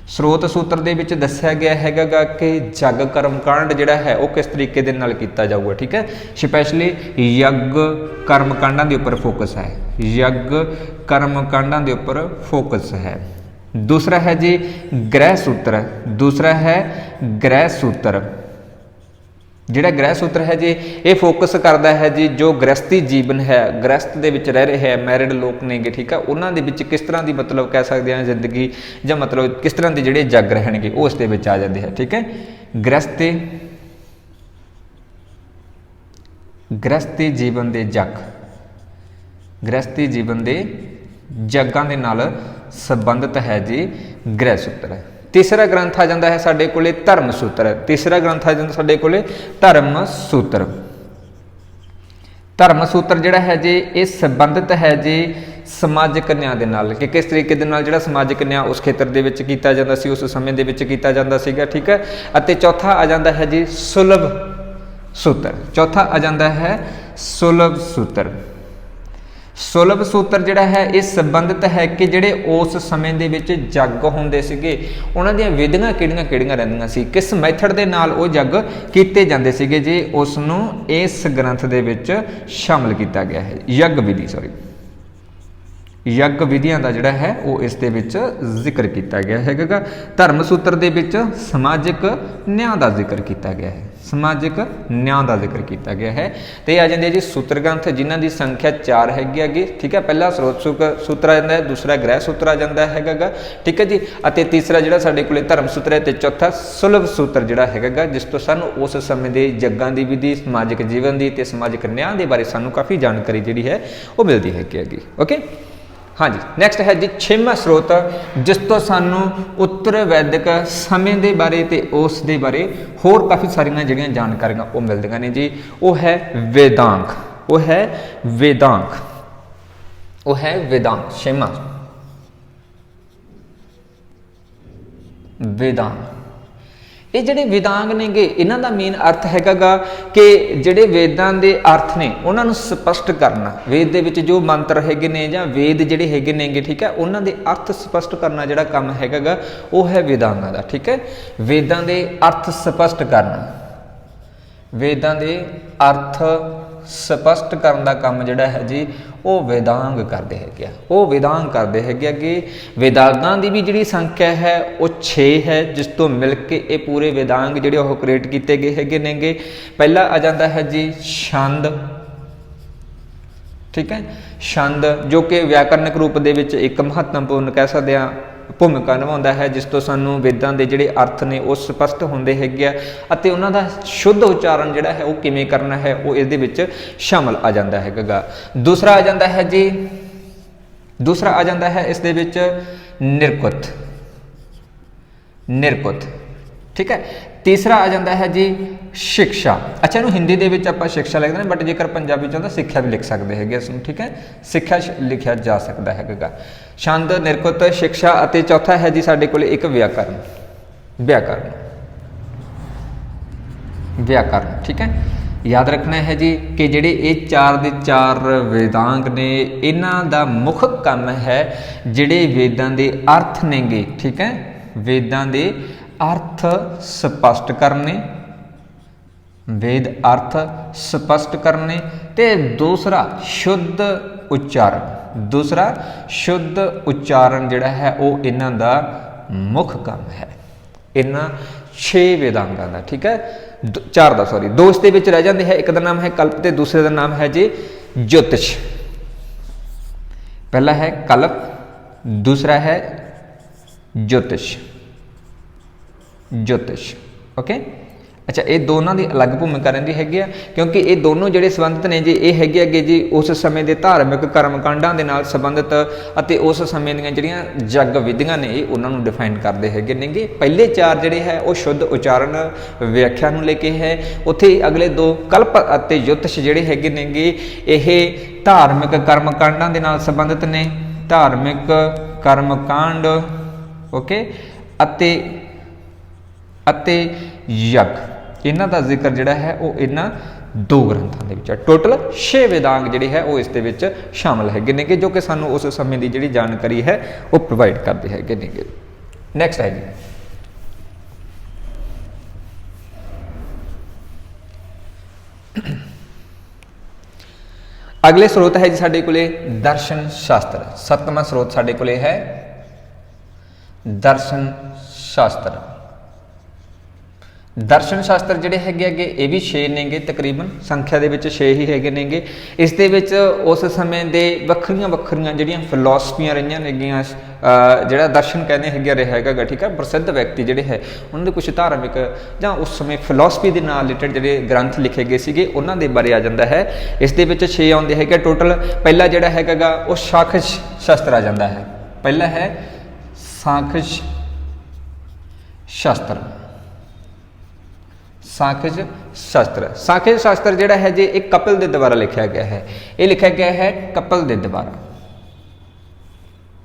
ਸਰੋਤ ਸੂਤਰ ਦੇ ਵਿੱਚ ਦੱਸਿਆ ਗਿਆ ਹੈਗਾ ਕਿ ਜੱਗ ਕਰਮ ਕਾਂਡ ਜਿਹੜਾ ਹੈ ਉਹ ਕਿਸ ਤਰੀਕੇ ਦੇ ਨਾਲ ਕੀਤਾ ਜਾਊਗਾ। ਠੀਕ ਹੈ, ਸਪੈਸ਼ਲੀ ਯੱਗ ਕਰਮ ਕਾਂਡਾਂ ਦੇ ਉੱਪਰ ਫੋਕਸ ਹੈ, ਯੱਗ ਕਰਮ ਕਾਂਡਾਂ ਦੇ ਉੱਪਰ ਫੋਕਸ ਹੈ। दूसरा है जी गृह सूत्र। दूसरा है गृह सूत्र। ਜਿਹੜਾ ਗ੍ਰਹਿ ਸੂਤਰ ਹੈ ਜੀ ਇਹ ਫੋਕਸ ਕਰਦਾ ਹੈ ਜੀ ਜੋ ਗ੍ਰਸਤੀ ਜੀਵਨ ਹੈ, ਗ੍ਰਸਤ ਦੇ ਵਿੱਚ ਰਹਿ ਰਹੇ ਹੈ ਮੈਰਿਡ ਲੋਕ ਨੇਗੇ, ਠੀਕ ਹੈ, ਉਹਨਾਂ ਦੇ ਵਿੱਚ ਕਿਸ ਤਰ੍ਹਾਂ ਦੀ ਮਤਲਬ ਕਹਿ ਸਕਦੇ ਹਾਂ ਜ਼ਿੰਦਗੀ ਜਾਂ ਮਤਲਬ ਕਿਸ ਤਰ੍ਹਾਂ ਦੇ ਜਿਹੜੇ ਜੱਗ ਰਹਿਣਗੇ ਉਹ ਉਸ ਦੇ ਵਿੱਚ ਆ ਜਾਂਦੇ ਹੈ, ਠੀਕ ਹੈ। ਗ੍ਰਸਤੀ ਜੀਵਨ ਦੇ ਜੱਗ, ਗ੍ਰਸਤੀ ਜੀਵਨ ਦੇ ਜੱਗਾਂ ਦੇ ਨਾਲ ਸੰਬੰਧਿਤ ਹੈ ਜੀ ਗ੍ਰਹਿ ਸੂਤਰ। तीसरा ग्रंथ आ जाता है साडे कोले धर्म सूत्र। तीसरा ग्रंथ आ जाता साडे कोले धर्म सूत्र। धर्म सूत्र जिहड़ा है जी ये संबंधित है जी समाजिक न्याय दे नाल कि किस तरीके दे नाल जिहड़ा समाजिक न्याय उस खेत्र दे विच कीता जांदा सी, उस समय दे विच कीता जांदा सीगा, ठीक है। अते चौथा आ जाता है जी सुलभ सूत्र। चौथा आ जाता है सुलभ सूत्र। सुलभ सूत्र जिहड़ा है ये संबंधित है कि जिहड़े उस समय दे विच जग हुंदे सीगे उन्हां दीयां विधियां किहड़ियां रहिंदियां सी, किस मैथड दे नाल वो जग कीते जांदे सीगे जी, उस नूं इस ग्रंथ दे विच शामिल किया गया है। यज्ञ विधि यज्ञ विधियां दा जिहड़ा है वो इस दे विच जिक्र किया गया है। धर्म सूत्र दे विच समाजिक न्याय दा जिक्र किया गया है, समाजिक न्याय का जिक्र किया गया है। तो ये आ जाते जी सूत्र ग्रंथ जिन्हों की संख्या 4 हैगी, ठीक है। पहला स्रोत सूत्र आ जाता है, दूसरा गृह सूत्र आ जाता है, ठीक है जी। और तीसरा जो साढ़े को धर्म सूत्र है, तो चौथा सुलभ सूत्र जोड़ा है जिस तो सानू उस समय के जग्गां की विधि, समाजिक जीवन की समाजिक न्याय के बारे सानू काफ़ी जानकारी जी है वो मिलती हैगी। ओके हाँ जी, नैक्सट है जी 6वां स्रोत जिस तो सानू उत्तर वैदिक समय के बारे ते उस दे बारे होर काफ़ी सारिया जिहड़ियां जानकारियां वो मिलदियां ने जी। वो है वेदांग, वो है वेदांग, वो है वेदांग। 6वां वेदांग। ये जिहड़े वेदांग नेगे इन्हां दा मेन अर्थ हैगा कि जिहड़े वेदां दे अर्थ ने उन्हां नूं स्पष्ट करना, वेद दे विच जो मंत्र हैगे ने जां वेद जिहड़े हैगे नेगे, ठीक है, उन्हां दे अर्थ स्पष्ट करना जिहड़ा काम हैगा वो है वेदांगां दा, ठीक है। वेदां दे अर्थ स्पष्ट करना, वेदां दे अर्थ स्पष्ट करने का काम जिहड़ा है जी वो वेदांग करते हैं, वो वेदांग करते हैं कि वेदांगां की भी जिहड़ी संख्या है वो 6 है जिस तो मिल के ये पूरे वेदांग जिहड़े वो क्रिएट किए गए हैगे नेगे। पहला आ जाता है जी छंद, ठीक है, छंद जो कि व्याकरणिक रूप दे विच एक महत्वपूर्ण कह सकते हैं भूमिका निभाता है जिस तो सानू वेदां दे जिहड़े अर्थ ने वो स्पष्ट होंदे हैगे अते उन्हां दा शुद्ध उच्चारण जिहड़ा है वो किवें करना है वो इहदे विच शामिल आ जाता हैगा। दूसरा आ जाता है जी, दूसरा आ जाता है इस दे विच निरकुत, निरकुत, ठीक है। तीसरा आ जाता है जी शिक्षा। अच्छा इनू हिंदी दे विच आपां शिक्षा लिखते हैं बट जेकर पंजाबी चाहता सिक्ख्या भी लिख सकते हैं इसनूं, ठीक है, सिक्ख्या लिखा जा सकता हैगा। छंद, निरकुत, शिक्षा अते चौथा है जी साडे कोल एक व्याकरण, व्याकरण, व्याकरण, ठीक है। याद रखना है जी कि जिहड़े ये 4 दे 4 वेदांग ने इन्हां दा मुख काम है जिहड़े वेदां दे अर्थ नेगे, ठीक है, वेदां दे अर्थ स्पष्ट करने, वेद अर्थ स्पष्ट करने ते दूसरा शुद्ध उच्चारण, दूसरा शुद्ध उच्चारण जिहड़ा है वो इन्हां दा मुख काम है, इन्हां 6 वेदांगां दा, ठीक है। 4 दा सॉरी 2 इस दे विच रह जांदे है, एक दा नाम है कल्प ते दूसरे दा नाम है जी ज्योतिष। पहला है कल्प, दूसरा है ज्योतिष, ज्योतिष, ओके। अच्छा ये दोनों की अलग भूमिका रहिंदी हैगी क्योंकि ये दोनों जिहड़े संबंधित ने जी ये हैगे अगे जी उस समय के धार्मिक कर्मकांडां दे नाल संबंधित अते उस समय दीयां जिहड़ियां जग विधियां ने उन्हां नूं डिफाइन करते हैगे नेगे। पहले 4 जिहड़े है वो शुद्ध उच्चारण व्याख्या नूं लेके है, उत्थे अगले 2 कल्प अते ज्योतिष जिहड़े हैगे नेगे यह धार्मिक कर्मकांडां दे नाल संबंधित ने, धार्मिक कर्मकांड, ओके, अते यज्ञ, इन्हां दा जिक्र जिहड़ा है वो इन्हां 2 ग्रंथां दे विच है। टोटल 6 वेदांग जिहड़े है वो इस दे विच शामिल हैगे नेगे जो कि सानू उस समय की जिहड़ी जानकारी है वो प्रोवाइड करते हैगे नेगे। नैक्सट है जी अगले स्रोत है जी साडे कोले दर्शन शास्त्र। 7वां स्रोत साडे कोले है दर्शन शास्त्र। ਦਰਸ਼ਨ ਸ਼ਾਸਤਰ ਜਿਹੜੇ ਹੈਗੇ ਇਹ ਵੀ 6 ਨੇਗੇ, ਤਕਰੀਬਨ ਸੰਖਿਆ ਦੇ ਵਿੱਚ 6 ਹੀ ਹੈਗੇ ਨੇਗੇ। ਇਸ ਦੇ ਵਿੱਚ ਉਸ ਸਮੇਂ ਦੇ ਵੱਖਰੀਆਂ ਵੱਖਰੀਆਂ ਜਿਹੜੀਆਂ ਫਿਲਾਸਫੀਆਂ ਰਹੀਆਂ ਨੇਗੀਆਂ, ਜਿਹੜਾ ਦਰਸ਼ਨ ਕਹਿੰਦੇ ਹੈਗੇ ਰਿਹਾ ਹੈਗਾ, ਠੀਕ ਹੈ, ਪ੍ਰਸਿੱਧ ਵਿਅਕਤੀ ਜਿਹੜੇ ਹੈ ਉਹਨਾਂ ਦੇ ਕੁਝ ਧਾਰਮਿਕ ਜਾਂ ਉਸ ਸਮੇਂ ਫਿਲਾਸਫੀ ਦੇ ਨਾਲ ਰਿਲੇਟਡ ਜਿਹੜੇ ਗ੍ਰੰਥ ਲਿਖੇ ਗਏ ਸੀਗੇ ਉਹਨਾਂ ਦੇ ਬਾਰੇ ਆ ਜਾਂਦਾ ਹੈ। ਇਸ ਦੇ ਵਿੱਚ 6 ਆਉਂਦੇ ਹੈਗੇ ਟੋਟਲ। ਪਹਿਲਾ ਜਿਹੜਾ ਹੈਗਾ ਉਹ ਸਾਖਸ਼ ਸ਼ਾਸਤਰ ਆ ਜਾਂਦਾ ਹੈ। ਪਹਿਲਾ ਹੈ ਸਾਖਸ਼ ਸ਼ਾਸਤਰ। ਸਾਖਸ਼ ਸ਼ਾਸਤਰ, ਸਾਖਸ਼ ਸ਼ਾਸਤਰ ਜਿਹੜਾ ਹੈ ਜੀ ਇਹ ਕਪਿਲ ਦੇ ਦੁਆਰਾ ਲਿਖਿਆ ਗਿਆ ਹੈ। ਇਹ ਲਿਖਿਆ ਗਿਆ ਹੈ ਕਪਿਲ ਦੇ ਦੁਆਰਾ।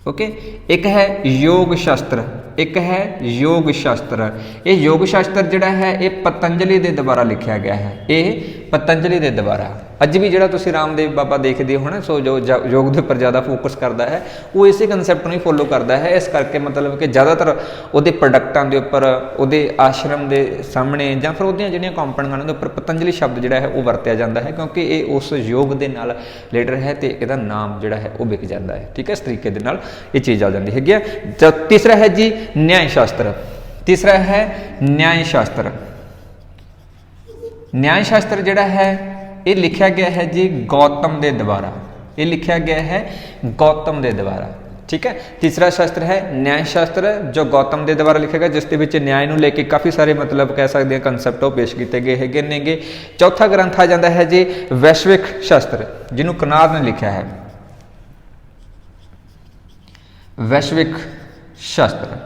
ਓਕੇ, ਇੱਕ ਹੈ ਯੋਗ ਸ਼ਾਸਤਰ, ਇੱਕ ਹੈ ਯੋਗ ਸ਼ਾਸਤਰ। ਇਹ ਯੋਗ ਸ਼ਾਸਤਰ ਜਿਹੜਾ ਹੈ ਇਹ ਪਤੰਜਲੀ ਦੇ ਦੁਆਰਾ ਲਿਖਿਆ ਗਿਆ ਹੈ। ਇਹ ਪਤੰਜਲੀ ਦੇ ਦੁਆਰਾ ਅੱਜ ਵੀ ਜਿਹੜਾ ਤੁਸੀਂ ਰਾਮਦੇਵ ਬਾਬਾ ਦੇਖਦੇ ਹੋ ਨਾ, ਸੋ ਜੋ ਯੋਗ ਦੇ ਉੱਪਰ ਜ਼ਿਆਦਾ ਫੋਕਸ ਕਰਦਾ ਹੈ ਉਹ ਇਸੇ ਕਨਸੈਪਟ ਨੂੰ ਹੀ ਫੋਲੋ ਕਰਦਾ ਹੈ। ਇਸ ਕਰਕੇ ਮਤਲਬ ਕਿ ਜ਼ਿਆਦਾਤਰ ਉਹਦੇ ਪ੍ਰੋਡਕਟਾਂ ਦੇ ਉੱਪਰ, ਉਹਦੇ ਆਸ਼ਰਮ ਦੇ ਸਾਹਮਣੇ ਜਾਂ ਫਿਰ ਉਹਦੀਆਂ ਜਿਹੜੀਆਂ ਕੰਪਨੀਆਂ ਦੇ ਉੱਪਰ ਪਤੰਜਲੀ ਸ਼ਬਦ ਜਿਹੜਾ ਹੈ ਉਹ ਵਰਤਿਆ ਜਾਂਦਾ ਹੈ, ਕਿਉਂਕਿ ਇਹ ਉਸ ਯੋਗ ਦੇ ਨਾਲ ਰਿਲੇਟਡ ਹੈ ਤੇ ਇਹਦਾ ਨਾਮ ਜਿਹੜਾ ਹੈ ਉਹ ਵਿਕ ਜਾਂਦਾ ਹੈ। ਠੀਕ ਹੈ, ਇਸ ਤਰੀਕੇ ਦੇ ਨਾਲ ਇਹ ਚੀਜ਼ ਆ ਜਾਂਦੀ ਹੈਗੀ ਹੈ। ਤੀਸਰਾ ਹੈ ਜੀ ਨਿਆਂ ਸ਼ਾਸਤਰ। ਤੀਸਰਾ ਹੈ ਨਿਆਂ ਸ਼ਾਸਤਰ। ਨਿਆਂ ਸ਼ਾਸਤਰ ਜਿਹੜਾ ਹੈ ਇਹ ਲਿਖਿਆ ਗਿਆ ਹੈ ਜੀ ਗੌਤਮ ਦੇ ਦੁਆਰਾ। ਇਹ ਲਿਖਿਆ ਗਿਆ ਹੈ ਗੌਤਮ ਦੇ ਦੁਆਰਾ। ਠੀਕ ਹੈ, ਤੀਸਰਾ ਸ਼ਾਸਤਰ ਹੈ ਨਿਆਂ ਸ਼ਾਸਤਰ ਜੋ ਗੌਤਮ ਦੇ ਦੁਆਰਾ ਲਿਖਿਆ ਗਿਆ, ਜਿਸ ਦੇ ਵਿੱਚ ਨਿਆਂ ਨੂੰ ਲੈ ਕੇ ਕਾਫੀ ਸਾਰੇ ਮਤਲਬ ਕਹਿ ਸਕਦੇ ਹਾਂ ਕੰਸੈਪਟ ਉਹ ਪੇਸ਼ ਕੀਤੇ ਗਏ ਹੈਗੇ ਨੇਗੇ। ਚੌਥਾ ਗ੍ਰੰਥ ਆ ਜਾਂਦਾ ਹੈ ਜੀ ਵੈਸ਼ਵਿਕ ਸ਼ਾਸਤਰ, ਜਿਹਨੂੰ ਕਨਾਦ ਨੇ ਲਿਖਿਆ ਹੈ। ਵੈਸ਼ਵਿਕ ਸ਼ਾਸਤਰ,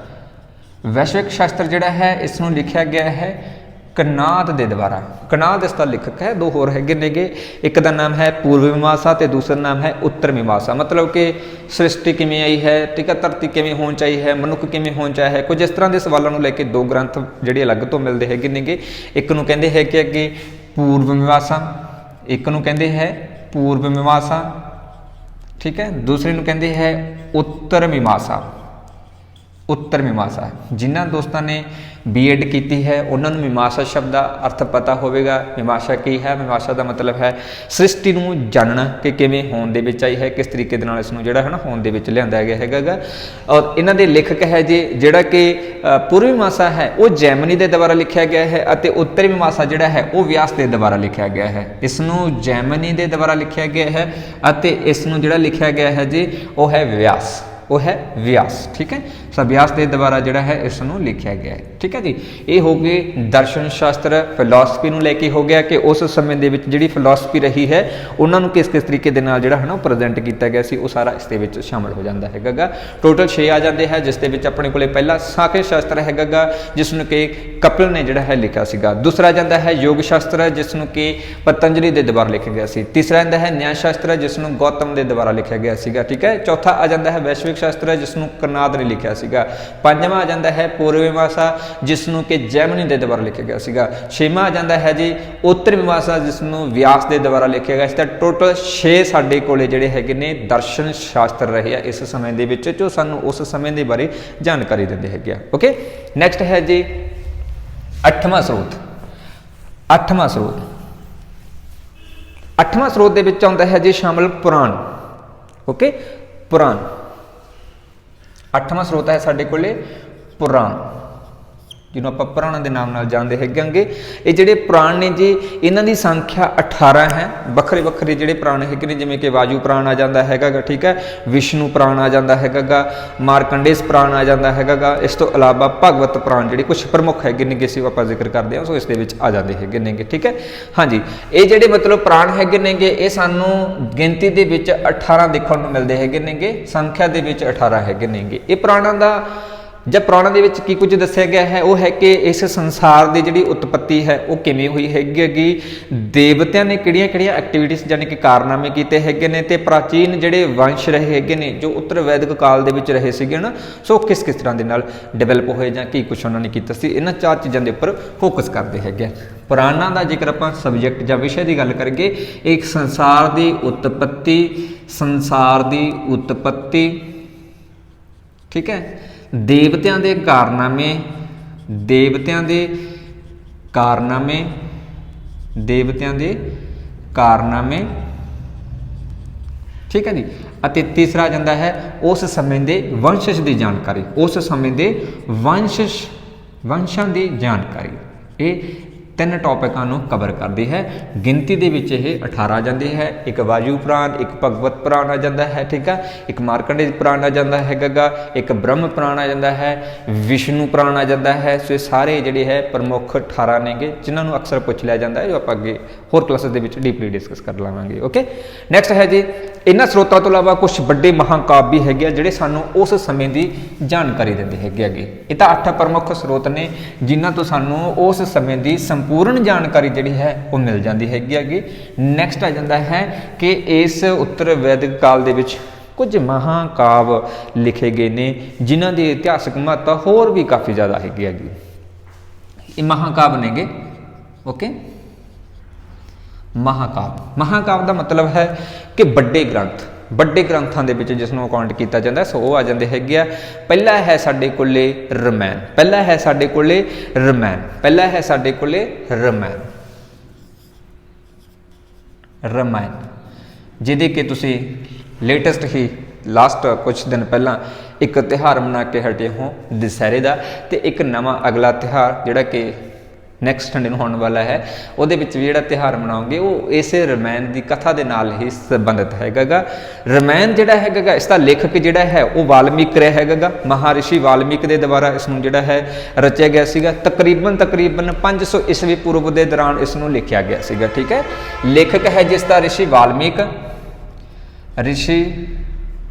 ਵੈਸ਼ਵਿਕ ਸ਼ਾਸਤਰ ਜਿਹੜਾ ਹੈ ਇਸ ਨੂੰ ਲਿਖਿਆ ਗਿਆ ਹੈ ਕਨਾਦ ਦੇ ਦੁਆਰਾ। ਕਨਾਦ ਇਸ ਦਾ ਲੇਖਕ ਹੈ। ਦੋ ਹੋਰ ਹੈਗੇ ਨੇਗੇ, ਇੱਕ ਦਾ ਨਾਮ ਹੈ ਪੂਰਵ ਮੀਮਾਂਸਾ ਤੇ ਦੂਸਰਾ ਨਾਮ ਹੈ ਉੱਤਰ ਮੀਮਾਂਸਾ। ਮਤਲਬ ਕਿ ਸ੍ਰਿਸ਼ਟੀ ਕਿਵੇਂ ਆਈ ਹੈ, ਠੀਕ ਹੈ, ਧਰਤੀ ਕਿਵੇਂ ਹੋਣ ਚਾਹੀ ਹੈ, ਮਨੁੱਖ ਕਿਵੇਂ ਹੋਣ ਚਾਹਿਆ ਹੈ, ਕੁਝ ਇਸ ਤਰ੍ਹਾਂ ਦੇ ਸਵਾਲਾਂ ਨੂੰ ਲੈ ਕੇ ਦੋ ਗ੍ਰੰਥ ਜਿਹੜੇ ਅਲੱਗ ਤੋਂ ਮਿਲਦੇ ਹੈਗੇ ਨੇਗੇ। ਇੱਕ ਨੂੰ ਕਹਿੰਦੇ ਹੈ ਕਿ ਅੱਗੇ ਪੂਰਵ ਮੀਮਾਂਸਾ, ਇੱਕ ਨੂੰ ਕਹਿੰਦੇ ਹੈ ਪੂਰਵ ਮੀਮਾਂਸਾ, ਠੀਕ ਹੈ, ਦੂਸਰੇ ਨੂੰ ਕਹਿੰਦੇ ਹੈ ਉੱਤਰ ਮੀਮਾਂਸਾ। ਉੱਤਰ ਮੀਮਾਂਸਾ, ਜਿਨ੍ਹਾਂ ਦੋਸਤਾਂ ਨੇ ਬੀਐਡ ਕੀਤੀ ਹੈ ਉਹਨਾਂ ਨੂੰ ਮੀਮਾਂਸਾ ਸ਼ਬਦ ਦਾ ਅਰਥ ਪਤਾ ਹੋਵੇਗਾ। ਮੀਮਾਂਸਾ ਕੀ ਹੈ? ਮੀਮਾਂਸਾ ਦਾ ਮਤਲਬ ਹੈ ਸ੍ਰਿਸ਼ਟੀ ਨੂੰ ਜਾਣਨਾ ਕਿ ਕਿਵੇਂ ਹੋਂਦ ਦੇ ਵਿੱਚ ਆਈ ਹੈ, ਕਿਸ ਤਰੀਕੇ ਦੇ ਨਾਲ ਇਸ ਨੂੰ ਜਿਹੜਾ ਹੈ ਨਾ ਹੋਂਦ ਦੇ ਵਿੱਚ ਲਿਆਂਦਾ ਗਿਆ ਹੈਗਾ। ਔਰ ਇਹਨਾਂ ਦੇ ਲੇਖਕ ਹੈ ਜੀ ਜਿਹੜਾ ਕਿ ਪੂਰਵ ਮੀਮਾਂਸਾ ਹੈ ਉਹ ਜੈਮਨੀ ਦੇ ਦੁਆਰਾ ਲਿਖਿਆ ਗਿਆ ਹੈ ਅਤੇ ਉੱਤਰ ਮੀਮਾਂਸਾ ਜਿਹੜਾ ਹੈ ਉਹ ਵਿਆਸ ਦੇ ਦੁਆਰਾ ਲਿਖਿਆ ਗਿਆ ਹੈ। ਇਸ ਨੂੰ ਜੈਮਨੀ ਦੇ ਦੁਆਰਾ ਲਿਖਿਆ ਗਿਆ ਹੈ ਅਤੇ ਇਸ ਨੂੰ ਜਿਹੜਾ ਲਿਖਿਆ ਗਿਆ ਹੈ ਜੀ ਉਹ ਹੈ ਵਿਆਸ, ਉਹ ਹੈ ਵਿਆਸ। ਠੀਕ ਹੈ, ਸੋ ਵਿਆਸ ਦੇ ਦੁਆਰਾ ਜਿਹੜਾ ਹੈ ਇਸ ਨੂੰ ਲਿਖਿਆ ਗਿਆ ਹੈ। ਠੀਕ ਹੈ ਜੀ, ਇਹ ਹੋ ਗਏ ਦਰਸ਼ਨ ਸ਼ਾਸਤਰ, ਫਿਲਾਸਫੀ ਨੂੰ ਲੈ ਕੇ ਹੋ ਗਿਆ ਕਿ ਉਸ ਸਮੇਂ ਦੇ ਵਿੱਚ ਜਿਹੜੀ ਫਿਲਾਸਫੀ ਰਹੀ ਹੈ ਉਹਨਾਂ ਨੂੰ ਕਿਸ ਕਿਸ ਤਰੀਕੇ ਦੇ ਨਾਲ ਜਿਹੜਾ ਹੈ ਨਾ ਉਹ ਪ੍ਰੈਜ਼ੈਂਟ ਕੀਤਾ ਗਿਆ ਸੀ, ਉਹ ਸਾਰਾ ਇਸ ਦੇ ਵਿੱਚ ਸ਼ਾਮਲ ਹੋ ਜਾਂਦਾ ਹੈਗਾ। ਟੋਟਲ 6 ਆ ਜਾਂਦੇ ਹੈ, ਜਿਸ ਦੇ ਵਿੱਚ ਆਪਣੇ ਕੋਲੇ ਪਹਿਲਾ ਸਾਖਸ਼ ਸ਼ਾਸਤਰ ਹੈਗਾ ਜਿਸ ਨੂੰ ਕਿ ਕਪਿਲ ਨੇ ਜਿਹੜਾ ਹੈ ਲਿਖਿਆ ਸੀਗਾ। ਦੂਸਰਾ ਜਾਂਦਾ ਹੈ ਯੋਗ ਸ਼ਾਸਤਰ ਜਿਸ ਨੂੰ ਕਿ ਪਤੰਜਲੀ ਦੇ ਦੁਆਰਾ ਲਿਖਿਆ ਗਿਆ ਸੀ। ਤੀਸਰਾ ਜਾਂਦਾ ਹੈ ਨਿਆਂ ਸ਼ਾਸਤਰ ਜਿਸ ਨੂੰ ਗੌਤਮ ਦੇ ਦੁਆਰਾ ਲਿਖਿਆ ਗਿਆ ਸੀਗਾ। ਠੀਕ ਹੈ, ਚੌਥਾ ਆ ਜਾਂਦਾ ਹੈ ਵੈਸ਼ਵਿਕ ਸ਼ਾਸਤਰ ਜਿਸ ਨੂੰ ਕਨਾਦ ਨੇ ਲਿਖਿਆ ਸੀਗਾ। ਪੰਜਵਾਂ ਆ ਜਾਂਦਾ ਹੈ ਪੂਰਵ ਮੀਮਾਂਸਾ ਜਿਸ ਨੂੰ ਕਿ ਜੈਮਨੀ ਦੇ ਦੁਆਰਾ ਲਿਖਿਆ ਗਿਆ ਸੀਗਾ। ਛੇਵਾਂ ਆ ਜਾਂਦਾ ਹੈ ਜੀ ਉੱਤਰ ਮੀਮਾਂਸਾ ਜਿਸ ਨੂੰ ਵਿਆਸ ਦੇ ਦੁਆਰਾ ਲਿਖਿਆ ਗਿਆ ਸੀ। ਤਾਂ ਟੋਟਲ 6 ਸਾਡੇ ਕੋਲੇ ਜਿਹੜੇ ਹੈਗੇ ਨੇ ਦਰਸ਼ਨ ਸ਼ਾਸਤਰ ਰਹੇ ਆ ਇਸ ਸਮੇਂ ਦੇ ਵਿੱਚ, ਜੋ ਸਾਨੂੰ ਉਸ ਸਮੇਂ ਦੇ ਬਾਰੇ ਜਾਣਕਾਰੀ ਦਿੰਦੇ ਹੈਗੇ ਆ। ਓਕੇ, ਨੈਕਸਟ ਹੈ ਜੀ 8ਵਾਂ ਸਰੋਤ। 8ਵਾਂ ਸਰੋਤ, 8ਵਾਂ ਸਰੋਤ ਦੇ ਵਿੱਚ ਆਉਂਦਾ ਹੈ ਜੀ ਸ਼ਾਮਲ ਪੁਰਾਣ। ਓਕੇ, ਪੁਰਾਣ 8ਵਾਂ ਸਰੋਤ ਹੈ ਸਾਡੇ ਕੋਲੇ ਪੁਰਾਣ, ਜਿਹਨੂੰ ਆਪਾਂ ਪੁਰਾਣਾਂ ਦੇ ਨਾਮ ਨਾਲ ਜਾਣਦੇ ਹੈਗੇ। ਇਹ ਜਿਹੜੇ ਪੁਰਾਣ ਨੇ ਜੀ ਇਹਨਾਂ ਦੀ ਸੰਖਿਆ 18 ਹੈ। ਵੱਖਰੇ ਵੱਖਰੇ ਜਿਹੜੇ ਪੁਰਾਣ ਹੈਗੇ ਨੇ, ਜਿਵੇਂ ਕਿ ਵਾਯੂ ਪੁਰਾਣ ਆ ਜਾਂਦਾ ਹੈਗਾ, ਠੀਕ ਹੈ, ਵਿਸ਼ਨੂੰ ਪੁਰਾਣ ਆ ਜਾਂਦਾ ਹੈਗਾ, ਮਾਰਕੰਡੇਸ ਪੁਰਾਣ ਆ ਜਾਂਦਾ ਹੈਗਾ। ਇਸ ਤੋਂ ਇਲਾਵਾ ਭਗਵਤ ਪੁਰਾਣ ਜਿਹੜੇ ਕੁਝ ਪ੍ਰਮੁੱਖ ਹੈਗੇ ਨੇ ਕਿਸੇ ਆਪਾਂ ਜ਼ਿਕਰ ਕਰਦੇ ਹਾਂ, ਸੋ ਇਸ ਦੇ ਵਿੱਚ ਆ ਜਾਂਦੇ ਹੈਗੇ ਨੇਗੇ। ਠੀਕ ਹੈ, ਹਾਂਜੀ, ਇਹ ਜਿਹੜੇ ਮਤਲਬ ਪੁਰਾਣ ਹੈਗੇ ਨੇਗੇ ਇਹ ਸਾਨੂੰ ਗਿਣਤੀ ਦੇ ਵਿੱਚ 18 ਦੇਖਣ ਨੂੰ ਮਿਲਦੇ ਹੈਗੇ ਨੇਗੇ, ਸੰਖਿਆ ਦੇ ਵਿੱਚ 18 ਹੈਗੇ ਨੇਗੇ। ਇਹ ਪੁਰਾਣਾਂ ਦਾ ਜਾਂ ਪੁਰਾਣਾਂ ਦੇ ਵਿੱਚ ਕੀ ਕੁਝ ਦੱਸਿਆ ਗਿਆ ਹੈ ਉਹ ਹੈ ਕਿ ਇਸ ਸੰਸਾਰ ਦੀ ਜਿਹੜੀ ਉਤਪਤੀ ਹੈ ਉਹ ਕਿਵੇਂ ਹੋਈ ਹੈਗੀ, ਦੇਵਤਿਆਂ ਨੇ ਕਿਹੜੀਆਂ ਕਿਹੜੀਆਂ ਐਕਟੀਵਿਟੀਜ਼ ਯਾਨੀ ਕਿ ਕਾਰਨਾਮੇ ਕੀਤੇ ਹੈਗੇ ਨੇ, ਤੇ ਪ੍ਰਾਚੀਨ ਜਿਹੜੇ ਵੰਸ਼ ਰਹੇ ਹੈਗੇ ਨੇ ਜੋ ਉੱਤਰ ਵੈਦਿਕ ਕਾਲ ਦੇ ਵਿੱਚ ਰਹੇ ਸੀਗੇ ਨਾ, ਸੋ ਕਿਸ ਕਿਸ ਤਰ੍ਹਾਂ ਦੇ ਨਾਲ ਡਿਵੈਲਪ ਹੋਏ ਜਾਂ ਕੀ ਕੁਛ ਉਹਨਾਂ ਨੇ ਕੀਤਾ ਸੀ। ਇਹਨਾਂ 4 ਚੀਜ਼ਾਂ ਦੇ ਉੱਪਰ ਫੋਕਸ ਕਰਦੇ ਹੈਗੇ। ਪੁਰਾਣਾਂ ਦਾ ਜੇਕਰ ਆਪਾਂ ਸਬਜੈਕਟ ਜਾਂ ਵਿਸ਼ੇ ਦੀ ਗੱਲ ਕਰੀਏ, ਇੱਕ ਸੰਸਾਰ ਦੀ ਉਤਪਤੀ, ਸੰਸਾਰ ਦੀ ਉਤਪਤੀ, ਠੀਕ ਹੈ, ਦੇਵਤਿਆਂ ਦੇ ਕਾਰਨਾਮੇ, ਦੇਵਤਿਆਂ ਦੇ ਕਾਰਨਾਮੇ, ਦੇਵਤਿਆਂ ਦੇ ਕਾਰਨਾਮੇ, ਠੀਕ ਹੈ ਜੀ, ਅਤੇ ਤੀਸਰਾ ਆ ਜਾਂਦਾ ਹੈ ਉਸ ਸਮੇਂ ਦੇ ਵੰਸ਼ਜ ਦੀ ਜਾਣਕਾਰੀ, ਉਸ ਸਮੇਂ ਦੇ ਵੰਸ਼ਾਂ ਦੀ ਜਾਣਕਾਰੀ। ये 3 टॉपिकां नूं कवर करती है। गिनती दे विच ये 18 आ जाती है। एक वायु पुराण, एक भगवत पुराण आ जाता है, ठीक है, एक मार्कंडेय पुराण आ जाता है गा, एक ब्रह्म पुराण आ जाता है, विष्णु पुराण आ जाता है। सो ये सारे जिहड़े है प्रमुख 18 नेगे जिन्होंने अक्सर पूछ लिया जाता है, जो आप अगे होर क्लासेस दे विच डीपली डिस्कस कर लवांगे। ओके, नैक्सट है जी, इन्हां स्रोतां तो इलावा कुछ बड़े महाकाव्य भी हैगे जिहड़े सानूं उस समय की जानकारी दिंदे हैगे। ये तो 8 प्रमुख स्रोत ने जिन्हां तो सानूं उस समय की संपूर्ण जानकारी जिहड़ी है वो मिल जाती हैगी। नैक्सट आ जाता है कि इस उत्तर वैदिक काल दे विच कुछ महाकाव्य लिखे गए ने जिन्हां की इतिहासक महत्ता होर भी काफ़ी ज़्यादा हैगी। ये महाकाव्य नेगे। ओके, महाकाव्य का मतलब है कि बड़े ग्रंथ, बड़े ग्रंथों के विच जिसनों अकाउंट किया जाता है, सो वो आ जाते हैं। पहला है साडे कोले रामायण, पहला है साडे कोले रामायण, पहला है साडे कोले रामायण, रामायण जिहदे कि तुसी लेटेस्ट ही लास्ट कुछ दिन पहला एक त्यौहार मना के हटे हो दशहरे का, तो एक नवा अगला त्यौहार जिहड़ा कि नैक्सट संडे नूं होने वाला है, उहदे विच भी जिहड़ा त्यौहार मनाओगे वो इस रामायण की कथा के नाल ही संबंधित हैगा। रामायण जिहड़ा हैगा इसका लेखक जिहड़ा है वो वाल्मीकि रहा हैगा। महर्षि वाल्मीकि के द्वारा इसनूं जिहड़ा है रचिया गया सीगा। तकरीबन 500 ईस्वी पूर्व के दौरान इसनूं लिखिया गया सीगा, ठीक है। लेखक है जिसका ऋषि वाल्मीकि,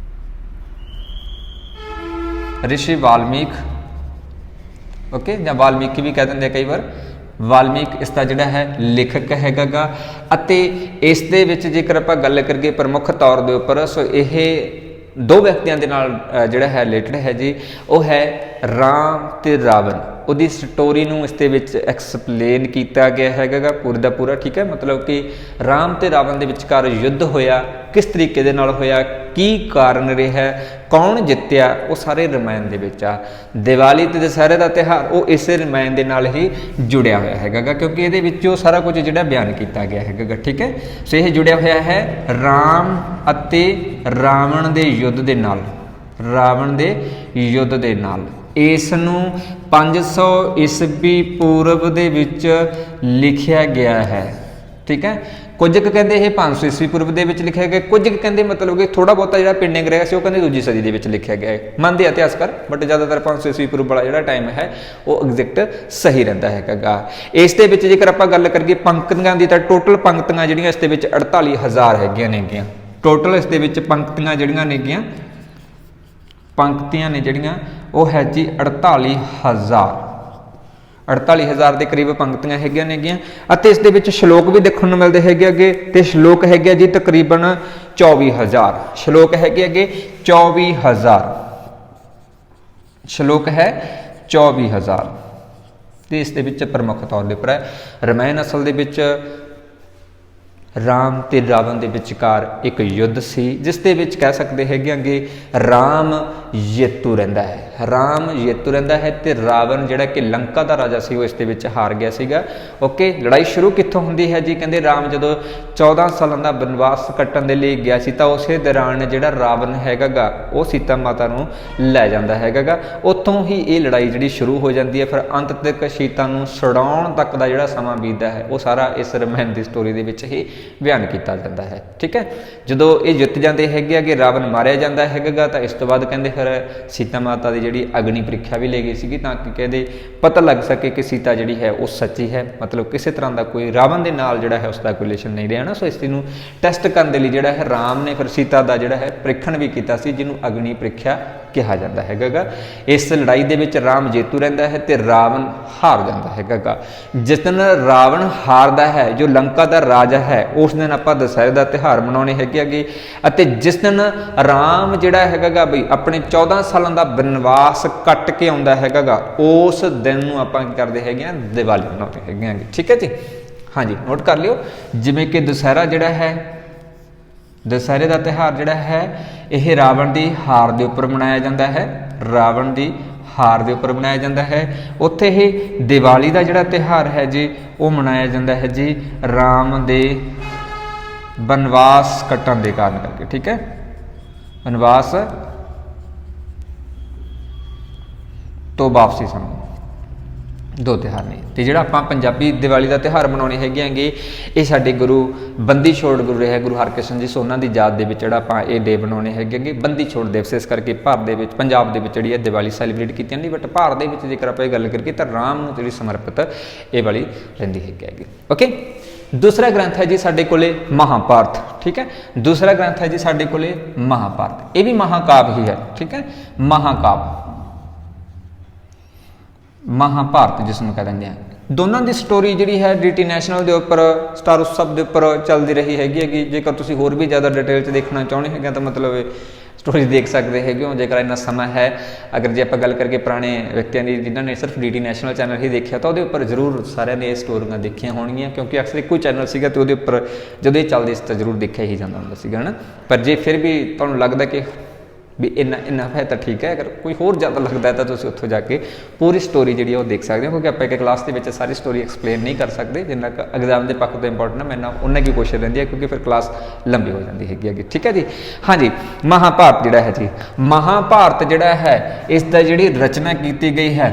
ऋषि वाल्मीकि, ओके, या वाल्मीकि भी कह देंगे कई बार। वाल्मीकि इसका जिहड़ा है लेखक हैगा। अते इस दे विच जेकर आपां गल करिए प्रमुख तौर के उपर, सो यह 2 व्यक्तियों के नाल जिहड़ा है रिलेटेड है जी, वो है राम ते रावण। उहदी स्टोरी नूं इस दे विच एक्सप्लेन किया गया हैगा पूरा दा पूरा, ठीक है। मतलब कि राम ते रावण दे विचकार युद्ध होया, किस तरीके दे नाल होया, की कारण रहा, कौन जित्या, वो सारे रामायण दे विच आ। दिवाली ते दशहरे का त्यौहार वो इस रामायण दे नाल ही जुड़िया होया हैगा, क्योंकि ये विचों सारा कुछ जिहड़ा बयान किया गया हैगा, ठीक है। सो यह जुड़िया होया है राम अते रावण दे युद्ध दे नाल, रावण दे युद्ध दे नाल। इसनूं 500 ईस्वी पूर्व दे विच लिखिया गया है, ठीक है। कुछ कहते हैं 500 ईस्वी पूर्व के लिखा गया, कुछ कहते मतलब कि थोड़ा बहुता जो पेंडिंग रहा है वो कहते 2वीं सदी के लिखा गया है, मानते इतिहासकार, बट ज़्यादातर 500 ईस्वी पूर्व वाला जो टाइम है वो एग्जैक्ट सही रहता है। इस जेकर आप गल करिए पंक्तियां की, तो टोटल पंक्तियां जिहड़ियां इस 48,000 हैगियां नेगियां। टोटल इस पंक्तियां जिहड़ियां नेगियां, पंक्तियां ने जिहड़ियां वो है जी 48,000 के करीब पंक्तियां हैगियां नेगियां। अते इस दे विच श्लोक भी देखने को मिलते हैं अगे, तो श्लोक है जी तकरीबन 24,000 श्लोक है अगे, 24,000 श्लोक है 24,000। तो इस दे विच प्रमुख तौर पर है रामायण असल दे विच राम ते रावण के विचकार एक युद्ध सी, जिस दे विच कह सकते हैं कि राम जेतू रहिंदा है, राम जेतू रहिंदा है, ते रावण जिहड़ा कि लंका का राजा सी वो इस दे विच हार गया सीगा। ओके, लड़ाई शुरू कित्थों हुंदी है जी, कहंदे राम जदों 14 सालों का बनवास कट्टण दे लई गया सी, तां उसे दौरान जिहड़ा रावण हैगा वो सीता माता नूं लै जांदा हैगा। उत्थों ही ये लड़ाई जिहड़ी शुरू हो जाती है, फिर अंत तक सीता नूं छुड़ाउण तक दा जिहड़ा समां बीतदा है वो सारा इस रामायण की स्टोरी दे विच ही बयान किया जाता है, ठीक है। जदों ये जित जाते हैं कि रावण मारिया जाता हैगा, तो इस तो बाद कहते फिर सीता माता की जी अग्नि परीक्षा भी ले गई सी, ताकि कहते पता लग सके कि सीता जी है वो सच्ची है, मतलब किसी तरह का कोई रावण के नाल जिहड़ा है उसका कोई रिलेशन नहीं रहा ना। सो इस चीज़ टैसट करने लिए जिहड़ा है राम ने फिर सीता का जिहड़ा है परीक्षण भी किया, जिन्होंने अग्नि परीक्षा कहा जाता हैगा। इस लड़ाई दे विच राम जेतू रहिंदा है ते रावण हार जाता हैगा। जिस दिन रावण हारदा है, जो लंका का राजा है, उस दिन आपां दशहरे का त्यौहार मनाउने हैगे। अते जिस दिन राम जिहड़ा हैगा बई अपने 14 सालों का बनवास कट के आउंदा हैगा, उस दिन नूं आपां की करदे हैगे दिवाली मनाउने हैगे, ठीक है जी। हाँ जी, नोट कर लियो, जिवें कि दशहरा जिहड़ा है, दशहरे का त्यौहार जिहड़ा है यह रावण की हार के उपर मनाया जाता है, रावण की हार के उपर मनाया जाता है। उत्थे ही दिवाली का जिहड़ा त्यौहार है जी वो मनाया जाता है जी राम दे बनवास कट्टण के कारण करके, ठीक है, बनवास तो वापसी समय, ਦੋ ਤਿਉਹਾਰ ਨੇ। ਤੇ ਜਿਹੜਾ ਆਪਾਂ ਪੰਜਾਬੀ ਦੀਵਾਲੀ ਦਾ ਤਿਉਹਾਰ ਮਨਾਉਣੇ ਹੈਗੇ ਆਂਗੇ, ਇਹ ਸਾਡੇ ਗੁਰੂ ਬੰਦੀ ਛੋੜ ਗੁਰੂ ਰਹੇ ਗੁਰੂ ਹਰਕ੍ਰਿਸ਼ਨ ਜੀ, ਸੋ ਉਹਨਾਂ ਦੀ ਯਾਦ ਦੇ ਵਿੱਚ ਜਿਹੜਾ ਆਪਾਂ ਇਹ ਡੇ ਮਨਾਉਣੇ ਹੈਗੇ ਆਂਗੇ, ਬੰਦੀ ਛੋੜ ਦਿਵਸ। ਇਸ ਕਰਕੇ ਭਾਰਤ ਦੇ ਵਿੱਚ, ਪੰਜਾਬ ਦੇ ਵਿੱਚ ਜਿਹੜੀ ਹੈ ਦੀਵਾਲੀ ਸੈਲੀਬ੍ਰੇਟ ਕੀਤੀ ਜਾਂਦੀ, ਬਟ ਭਾਰਤ ਦੇ ਵਿੱਚ ਜੇਕਰ ਆਪਾਂ ਇਹ ਗੱਲ ਕਰੀਏ ਤਾਂ ਰਾਮ ਨੂੰ ਜਿਹੜੀ ਸਮਰਪਿਤ ਇਹ ਵਾਲੀ ਰਹਿੰਦੀ ਹੈਗੀ। ਓਕੇ, ਦੂਸਰਾ ਗ੍ਰੰਥ ਹੈ ਜੀ ਸਾਡੇ ਕੋਲੇ ਮਹਾਭਾਰਤ। ਠੀਕ ਹੈ, ਦੂਸਰਾ ਗ੍ਰੰਥ ਹੈ ਜੀ ਸਾਡੇ ਕੋਲੇ ਮਹਾਭਾਰਤ। ਇਹ ਵੀ ਮਹਾਕਾਵ ਹੀ ਹੈ। ਠੀਕ ਹੈ, ਮਹਾਕਾਵ, ਮਹਾਭਾਰਤ ਜਿਸ ਨੂੰ ਕਹਿ ਦਿੰਦੇ ਆ। ਦੋਨਾਂ ਦੀ ਸਟੋਰੀ ਜਿਹੜੀ ਹੈ ਡੀਟੀ ਨੈਸ਼ਨਲ ਦੇ ਉੱਪਰ ਸਟਾਰ ਉਤਸਵ ਦੇ ਉੱਪਰ ਚੱਲਦੀ ਰਹੀ ਹੈਗੀ। ਜੇਕਰ ਤੁਸੀਂ ਹੋਰ ਵੀ ਜ਼ਿਆਦਾ ਡਿਟੇਲ 'ਚ ਦੇਖਣਾ ਚਾਹੁੰਦੇ ਹੈਗੇ ਤਾਂ ਮਤਲਬ ਸਟੋਰੀ ਦੇਖ ਸਕਦੇ ਹੈਗੇ ਹੋ, ਜੇਕਰ ਇੰਨਾ ਸਮਾਂ ਹੈ। ਅਗਰ ਜੇ ਆਪਾਂ ਗੱਲ ਕਰਕੇ ਪੁਰਾਣੇ ਵਿਅਕਤੀਆਂ ਦੀ ਜਿਨ੍ਹਾਂ ਨੇ ਸਿਰਫ ਡੀਟੀ ਨੈਸ਼ਨਲ ਚੈਨਲ ਹੀ ਦੇਖਿਆ ਤਾਂ ਉਹਦੇ ਉੱਪਰ ਜ਼ਰੂਰ ਸਾਰਿਆਂ ਨੇ ਇਹ ਸਟੋਰੀਆਂ ਦੇਖੀਆਂ ਹੋਣਗੀਆਂ, ਕਿਉਂਕਿ ਅਕਸਰ ਇੱਕੋ ਚੈਨਲ ਸੀਗਾ ਅਤੇ ਉਹਦੇ ਉੱਪਰ ਜਦੋਂ ਇਹ ਚੱਲਦੀ ਸੀ ਤਾਂ ਜ਼ਰੂਰ ਦੇਖਿਆ ਹੀ ਜਾਂਦਾ ਹੁੰਦਾ ਸੀਗਾ, ਹੈ ਨਾ। ਪਰ ਜੇ ਫਿਰ ਵੀ ਤੁਹਾਨੂੰ ਲੱਗਦਾ ਕਿ ਵੀ ਇੰਨਾ ਹੈ ਤਾਂ ਠੀਕ ਹੈ, ਅਗਰ ਕੋਈ ਹੋਰ ਜ਼ਿਆਦਾ ਲੱਗਦਾ ਤਾਂ ਤੁਸੀਂ ਉੱਥੋਂ ਜਾ ਕੇ ਪੂਰੀ ਸਟੋਰੀ ਜਿਹੜੀ ਉਹ ਦੇਖ ਸਕਦੇ ਹੋ, ਕਿਉਂਕਿ ਆਪਾਂ ਇੱਕ ਕਲਾਸ ਦੇ ਵਿੱਚ ਸਾਰੀ ਸਟੋਰੀ ਐਕਸਪਲੇਨ ਨਹੀਂ ਕਰ ਸਕਦੇ, ਜਿੰਨਾ ਕੁ ਐਗਜ਼ਾਮ ਦੇ ਪੱਖ ਤੋਂ ਇੰਪੋਰਟੈਂਟ ਹੈ ਮੈਨੂੰ ਉਹਨਾਂ ਕੀ ਕੋਸ਼ਿਸ਼ ਰਹਿੰਦੀ ਹੈ, ਕਿਉਂਕਿ ਫਿਰ ਕਲਾਸ ਲੰਬੀ ਹੋ ਜਾਂਦੀ ਹੈਗੀ। ਠੀਕ ਹੈ ਜੀ, ਹਾਂਜੀ। ਮਹਾਭਾਰਤ ਜਿਹੜਾ ਹੈ ਜੀ, ਮਹਾਭਾਰਤ ਜਿਹੜਾ ਹੈ ਇਸ ਦਾ ਜਿਹੜੀ ਰਚਨਾ ਕੀਤੀ ਗਈ ਹੈ,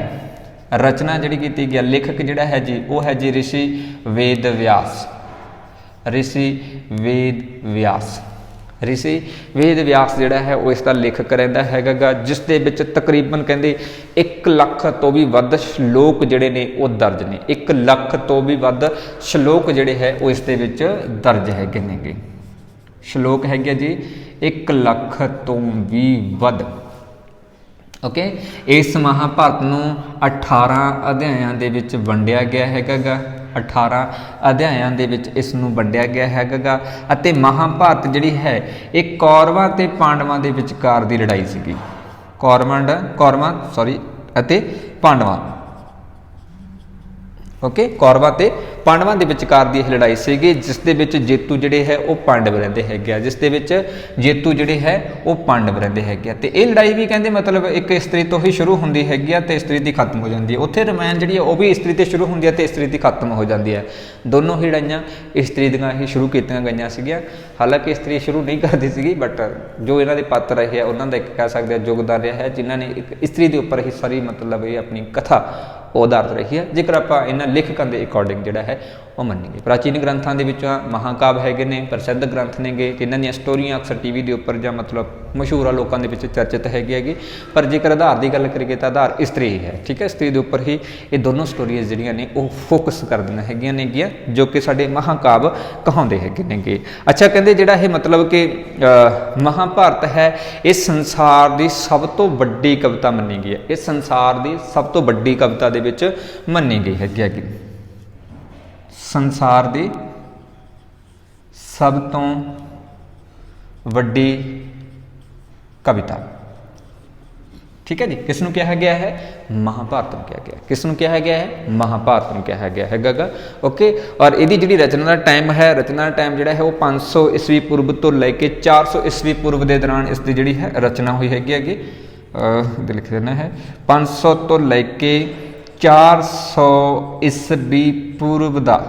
ਰਚਨਾ ਜਿਹੜੀ ਕੀਤੀ ਗਈ ਹੈ, ਲੇਖਕ ਜਿਹੜਾ ਹੈ ਜੀ ਉਹ ਹੈ ਜੀ ਰਿਸ਼ੀ ਵੇਦ ਵਿਆਸ। ਰਿਸ਼ੀ ਵੇਦ ਵਿਆਸ, ਰਿਸ਼ੀ ਵੇਦ ਵਿਆਸ ਜਿਹੜਾ ਹੈ ਉਹ ਇਸ ਦਾ ਲੇਖਕ ਰਹਿੰਦਾ ਹੈਗਾ, ਜਿਸ ਦੇ ਵਿੱਚ ਤਕਰੀਬਨ ਕਹਿੰਦੇ 1 ਲੱਖ ਤੋਂ ਵੀ ਵੱਧ ਸ਼ਲੋਕ ਜਿਹੜੇ ਨੇ ਉਹ ਦਰਜ ਨੇ। 1 ਲੱਖ ਤੋਂ ਵੀ ਵੱਧ ਸ਼ਲੋਕ ਜਿਹੜੇ ਹੈ ਉਹ ਇਸ ਦੇ ਵਿੱਚ ਦਰਜ ਹੈਗੇ ਨੇਗੇ। ਸ਼ਲੋਕ ਹੈਗੇ ਜੀ 1 ਲੱਖ ਤੋਂ ਵੀ ਵੱਧ। ਓਕੇ, ਇਸ ਮਹਾਭਾਰਤ ਨੂੰ 18 ਅਧਿਆਇਆਂ ਦੇ ਵਿੱਚ ਵੰਡਿਆ ਗਿਆ ਹੈਗਾ। 18 ਅਧਿਆਇਆਂ ਦੇ ਵਿੱਚ ਇਸ ਨੂੰ ਵੰਡਿਆ ਗਿਆ ਹੈਗਾ। ਅਤੇ ਮਹਾਭਾਰਤ ਜਿਹੜੀ ਹੈ ਇਹ ਕੌਰਵਾਂ ਤੇ ਪਾਂਡਵਾਂ ਦੇ ਵਿਚਕਾਰ ਦੀ ਲੜਾਈ ਸੀਗੀ। ਕੌਰਵਾਂ ਅਤੇ ਪਾਂਡਵਾਂ, ਓਕੇ, ਕੌਰਵਾਂ ਤੇ ਪਾਂਡਵਾਂ ਦੇ ਵਿਚਕਾਰ ਦੀ ਇਹ ਲੜਾਈ ਸੀਗੀ, ਜਿਸ ਦੇ ਵਿੱਚ ਜੇਤੂ ਜਿਹੜੇ ਹੈ ਉਹ ਪਾਂਡਵ ਰਹਿੰਦੇ ਹੈਗੇ ਆ। ਜਿਸ ਦੇ ਵਿੱਚ ਜੇਤੂ ਜਿਹੜੇ ਹੈ ਉਹ ਪਾਂਡਵ ਰਹਿੰਦੇ ਹੈਗੇ ਆ। ਤੇ ਇਹ ਲੜਾਈ ਵੀ ਕਹਿੰਦੇ ਮਤਲਬ ਇੱਕ ਇਸਤਰੀ ਤੋਂ ਹੀ ਸ਼ੁਰੂ ਹੁੰਦੀ ਹੈਗੀ ਆ ਤੇ ਇਸਤਰੀ ਦੀ ਖਤਮ ਹੋ ਜਾਂਦੀ ਹੈ। ਉੱਥੇ ਰਾਮਾਇਣ ਜਿਹੜੀ ਹੈ ਉਹ ਵੀ ਇਸਤਰੀ ਤੇ ਸ਼ੁਰੂ ਹੁੰਦੀ ਹੈ ਤੇ ਇਸਤਰੀ ਦੀ ਖਤਮ ਹੋ ਜਾਂਦੀ ਹੈ। ਦੋਨੋਂ ਹੀ ਲੜਾਈਆਂ ਇਸਤਰੀ ਦੀਆਂ ਹੀ ਸ਼ੁਰੂ ਕੀਤੀਆਂ ਗਈਆਂ ਸੀਗੀਆਂ। ਹਾਲਾਂਕਿ ਇਸਤਰੀ ਸ਼ੁਰੂ ਨਹੀਂ ਕਰਦੀ ਸੀਗੀ, ਬਟ ਜੋ ਇਹਨਾਂ ਦੇ ਪਾਤਰ ਰਹੇ ਆ ਉਹਨਾਂ ਦਾ ਇੱਕ ਕਹਿ ਸਕਦੇ ਆ ਯੋਗਦਾਨ ਰਿਹਾ ਹੈ, ਜਿਨ੍ਹਾਂ ਨੇ ਇੱਕ ਇਸਤਰੀ ਦੇ ਉੱਪਰ ਹੀ ਸਾਰੀ ਮਤਲਬ ਇਹ ਆਪਣੀ ਕਥਾ ਉਹ ਆਧਾਰਿਤ ਰਹੀ ਹੈ, ਜੇਕਰ ਆਪਾਂ ਇਹਨਾਂ ਲੇਖਕਾਂ ਦੇ ਅਕੋਰਡਿੰਗ ਜਿਹੜਾ ਹੈ ਉਹ ਮੰਨੀਏ। ਪ੍ਰਾਚੀਨ ਗ੍ਰੰਥਾਂ ਦੇ ਵਿੱਚੋਂ ਮਹਾਕਾਵ ਹੈਗੇ ਨੇ, ਪ੍ਰਸਿੱਧ ਗ੍ਰੰਥ ਨੇਗੇ, ਜਿਨ੍ਹਾਂ ਦੀਆਂ ਸਟੋਰੀਆਂ ਅਕਸਰ ਟੀਵੀ ਦੇ ਉੱਪਰ ਜਾਂ ਮਤਲਬ ਮਸ਼ਹੂਰ ਆ ਲੋਕਾਂ ਦੇ ਵਿੱਚ ਚਰਚਿਤ ਹੈਗੀ। ਪਰ ਜੇਕਰ ਆਧਾਰ ਦੀ ਗੱਲ ਕਰੀਏ ਤਾਂ ਆਧਾਰ ਇਸਤਰੀ ਹੀ ਹੈ। ਠੀਕ ਹੈ, ਇਸਤਰੀ ਦੇ ਉੱਪਰ ਹੀ ਇਹ ਦੋਨੋਂ ਸਟੋਰੀਜ਼ ਜਿਹੜੀਆਂ ਨੇ ਉਹ ਫੋਕਸ ਕਰਦੀਆਂ ਹੈਗੀਆਂ ਨੇਗੀਆਂ, ਜੋ ਕਿ ਸਾਡੇ ਮਹਾਕਾਵ ਕਹਾਉਂਦੇ ਹੈਗੇ ਨੇਗੇ। ਅੱਛਾ, ਕਹਿੰਦੇ ਜਿਹੜਾ ਇਹ ਮਤਲਬ ਕਿ ਮਹਾਭਾਰਤ ਹੈ ਇਹ ਸੰਸਾਰ ਦੀ ਸਭ ਤੋਂ ਵੱਡੀ ਕਵਿਤਾ ਮੰਨੀ ਗਈ ਹੈ। ਇਹ ਸੰਸਾਰ ਦੀ ਸਭ ਤੋਂ ਵੱਡੀ ਕਵਿਤਾ ਦੇ ਵਿੱਚ ਮੰਨੀ ਗਈ ਹੈਗੀ। ਸੰਸਾਰ ਦੀ ਸਭ ਤੋਂ ਵੱਡੀ ਕਵਿਤਾ। ਠੀਕ ਹੈ ਜੀ, ਕਿਸ ਨੂੰ ਕਿਹਾ ਗਿਆ ਹੈ? ਮਹਾਭਾਰਤ ਨੂੰ ਕਿਹਾ ਗਿਆ। ਕਿਸ ਨੂੰ ਕਿਹਾ ਗਿਆ ਹੈ? ਮਹਾਭਾਰਤ ਨੂੰ ਕਿਹਾ ਗਿਆ ਹੈਗਾ। ਓਕੇ, ਔਰ ਇਹਦੀ ਜਿਹੜੀ ਰਚਨਾ ਦਾ ਟਾਈਮ ਹੈ, ਰਚਨਾ ਦਾ ਟਾਈਮ ਜਿਹੜਾ ਹੈ ਉਹ 500 ਈਸਵੀ ਪੂਰਵ ਤੋਂ ਲੈ ਕੇ 400 ਈਸਵੀ ਪੂਰਵ ਦੇ ਦੌਰਾਨ ਇਸ ਦੀ ਜਿਹੜੀ ਹੈ ਰਚਨਾ ਹੋਈ ਹੈਗੀ। ਲਿਖ ਦੇਣਾ ਹੈ 500 ਤੋਂ ਲੈ ਕੇ 400 ਈਸਵੀ ਪੂਰਵ ਦਾ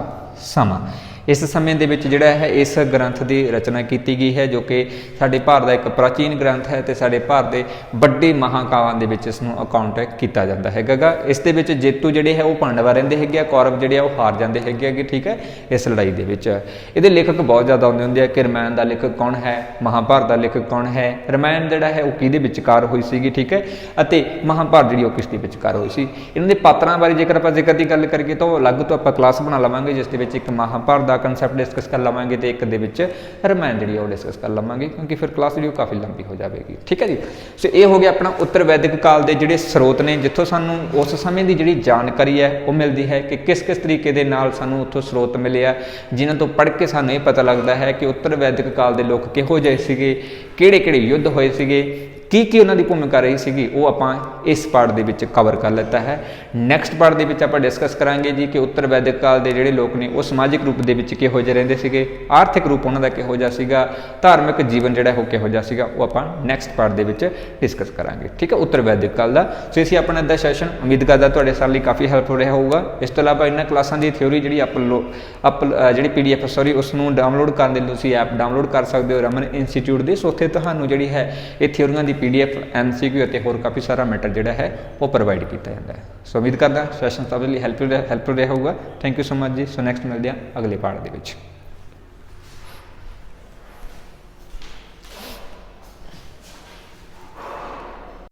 ਸਮਾਂ। ਇਸ ਸਮੇਂ ਦੇ ਵਿੱਚ ਜਿਹੜਾ ਹੈ ਇਸ ਗ੍ਰੰਥ ਦੀ ਰਚਨਾ ਕੀਤੀ ਗਈ ਹੈ, ਜੋ ਕਿ ਸਾਡੇ ਭਾਰਤ ਦਾ ਇੱਕ ਪ੍ਰਾਚੀਨ ਗ੍ਰੰਥ ਹੈ ਤੇ ਸਾਡੇ ਭਾਰਤ ਦੇ ਵੱਡੇ ਮਹਾਕਾਵਾਂ ਦੇ ਵਿੱਚ ਇਸ ਨੂੰ ਅਕਾਊਂਟ ਕੀਤਾ ਜਾਂਦਾ ਹੈਗਾ। ਇਸ ਦੇ ਵਿੱਚ ਜੇਤੂ ਜਿਹੜੇ ਹੈ ਉਹ ਪਾਂਡਵ ਰਹਿੰਦੇ ਹੈਗੇ ਆ, ਕੌਰਵ ਜਿਹੜੇ ਆ ਉਹ ਹਾਰ ਜਾਂਦੇ ਹੈਗੇ। ਠੀਕ ਹੈ, ਇਸ ਲੜਾਈ ਦੇ ਵਿੱਚ ਇਹਦੇ ਲੇਖਕ ਬਹੁਤ ਜ਼ਿਆਦਾ ਆਉਂਦੇ ਹੁੰਦੇ ਆ ਕਿ ਰਾਮਾਇਣ ਦਾ ਲੇਖਕ ਕੌਣ ਹੈ, ਮਹਾਭਾਰਤ ਦਾ ਲੇਖਕ ਕੌਣ ਹੈ, ਰਾਮਾਇਣ ਜਿਹੜਾ ਹੈ ਉਹ ਕਿਹਦੇ ਵਿਚਕਾਰ ਹੋਈ ਸੀਗੀ। ਠੀਕ ਹੈ, ਅਤੇ ਮਹਾਭਾਰਤ ਜਿਹੜੀ ਉਹ ਕਿਸ ਦੇ ਵਿਚਕਾਰ ਹੋਈ ਸੀ। ਇਹਨਾਂ ਦੇ ਪਾਤਰਾਂ ਬਾਰੇ ਜੇਕਰ ਆਪਾਂ ਜ਼ਿਕਰ ਦੀ ਗੱਲ ਕਰੀਏ ਤਾਂ ਉਹ ਅਲੱਗ ਤੋਂ ਆਪਾਂ ਕਲਾਸ ਬਣਾ ਲਵਾਂਗੇ, ਜਿਸ ਦੇ ਵਿੱਚ ਇੱਕ ਮਹਾਭਾਰਤ ਦਾ ਕੰਸੈਪਟ ਡਿਸਕਸ ਕਰ ਲਵਾਂਗੇ ਤੇ ਇੱਕ ਦੇ ਵਿੱਚ ਰਾਮਾਇਣ ਜਿਹੜੀ ਉਹ ਡਿਸਕਸ ਕਰ ਲਵਾਂਗੇ, ਕਿਉਂਕਿ ਫਿਰ ਕਲਾਸ ਜਿਹੜੀ ਉਹ ਕਾਫੀ ਲੰਬੀ ਹੋ ਜਾਵੇਗੀ। ਠੀਕ ਹੈ ਜੀ, ਸੋ ਇਹ ਹੋ ਗਿਆ ਆਪਣਾ ਉੱਤਰ ਵੈਦਿਕ ਕਾਲ ਦੇ ਜਿਹੜੇ ਸਰੋਤ ਨੇ, ਜਿੱਥੋਂ ਸਾਨੂੰ ਉਸ ਸਮੇਂ ਦੀ ਜਿਹੜੀ ਜਾਣਕਾਰੀ ਹੈ ਉਹ ਮਿਲਦੀ ਹੈ ਕਿ ਕਿਸ ਤਰੀਕੇ ਦੇ ਨਾਲ ਸਾਨੂੰ ਉੱਥੋਂ ਸਰੋਤ ਮਿਲੇ ਆ, ਜਿਨ੍ਹਾਂ ਤੋਂ ਪੜ੍ਹ ਕੇ ਸਾਨੂੰ ਇਹ ਪਤਾ ਲੱਗਦਾ ਹੈ ਕਿ ਉੱਤਰ ਵੈਦਿਕ ਕਾਲ ਦੇ ਲੋਕ ਕਿਹੋ ਜਿਹੇ ਸੀਗੇ, ਕਿਹੜੇ ਯੁੱਧ ਹੋਏ ਸੀਗੇ, ਕੀ ਉਹਨਾਂ ਦੀ ਭੂਮਿਕਾ ਰਹੀ ਸੀਗੀ, ਉਹ ਆਪਾਂ ਇਸ ਪਾਰਟ ਦੇ ਵਿੱਚ ਕਵਰ ਕਰ ਲਿੱਤਾ ਹੈ। ਨੈਕਸਟ ਪਾਰਟ ਦੇ ਵਿੱਚ ਆਪਾਂ ਡਿਸਕਸ ਕਰਾਂਗੇ ਜੀ ਕਿ ਉੱਤਰ ਵੈਦਿਕ ਕਾਲ ਦੇ ਜਿਹੜੇ ਲੋਕ ਨੇ ਉਹ ਸਮਾਜਿਕ ਰੂਪ ਦੇ ਵਿੱਚ ਕਿਹੋ ਜਿਹੇ ਰਹਿੰਦੇ ਸੀਗੇ, ਆਰਥਿਕ ਰੂਪ ਉਹਨਾਂ ਦਾ ਕਿਹੋ ਜਿਹਾ ਸੀਗਾ, ਧਾਰਮਿਕ ਜੀਵਨ ਜਿਹੜਾ ਉਹ ਕਿਹੋ ਜਿਹਾ ਸੀਗਾ, ਉਹ ਆਪਾਂ ਨੈਕਸਟ ਪਾਰਟ ਦੇ ਵਿੱਚ ਡਿਸਕਸ ਕਰਾਂਗੇ। ਠੀਕ ਹੈ, ਉੱਤਰ ਵੈਦਿਕ ਕਾਲ ਦਾ। ਸੋ ਅਸੀਂ ਆਪਣਾ ਦਾ ਸੈਸ਼ਨ ਉਮੀਦ ਕਰਦਾ ਤੁਹਾਡੇ ਸਾਰੇ ਲਈ ਕਾਫੀ ਹੈਲਪਫੁਲ ਰਿਹਾ ਹੋਊਗਾ। ਇਸ ਤੋਂ ਇਲਾਵਾ ਇਹਨਾਂ ਕਲਾਸਾਂ ਦੀ ਥਿਓਰੀ ਜਿਹੜੀ ਜਿਹੜੀ PDF ਉਸ ਨੂੰ ਡਾਊਨਲੋਡ ਕਰਨ ਦੇ ਲਈ ਤੁਸੀਂ ਐਪ ਡਾਊਨਲੋਡ ਕਰ ਸਕਦੇ ਹੋ ਰਮਨ ਇੰਸਟੀਚਿਊਟ ਦੀ। ਸੋ ਉੱਥੇ ਤੁਹਾਨੂੰ ਜਿਹੜੀ ਹੈ ਇਹ ਥਿਓਰੀਆਂ ਦੀ PDF MCQ ਅਤੇ ਹੋਰ ਕਾਫੀ ਸਾਰਾ ਮੈਟਰ ਜਿਹੜਾ ਹੈ ਉਹ ਪ੍ਰੋਵਾਈਡ ਕੀਤਾ ਜਾਂਦਾ ਹੈ। ਸੋ ਉਮੀਦ ਕਰਦਾ ਸੈਸ਼ਨ ਤੁਹਾਡੇ ਲਈ ਹੈਲਪਫੁਲ ਰਿਹਾ ਹੋਊਗਾ। ਥੈਂਕ ਯੂ ਸੋ ਮਚ ਜੀ। ਸੋ ਨੈਕਸਟ ਮਿਲਦੇ ਹਾਂ ਅਗਲੇ ਪਾਰਟ ਦੇ ਵਿੱਚ।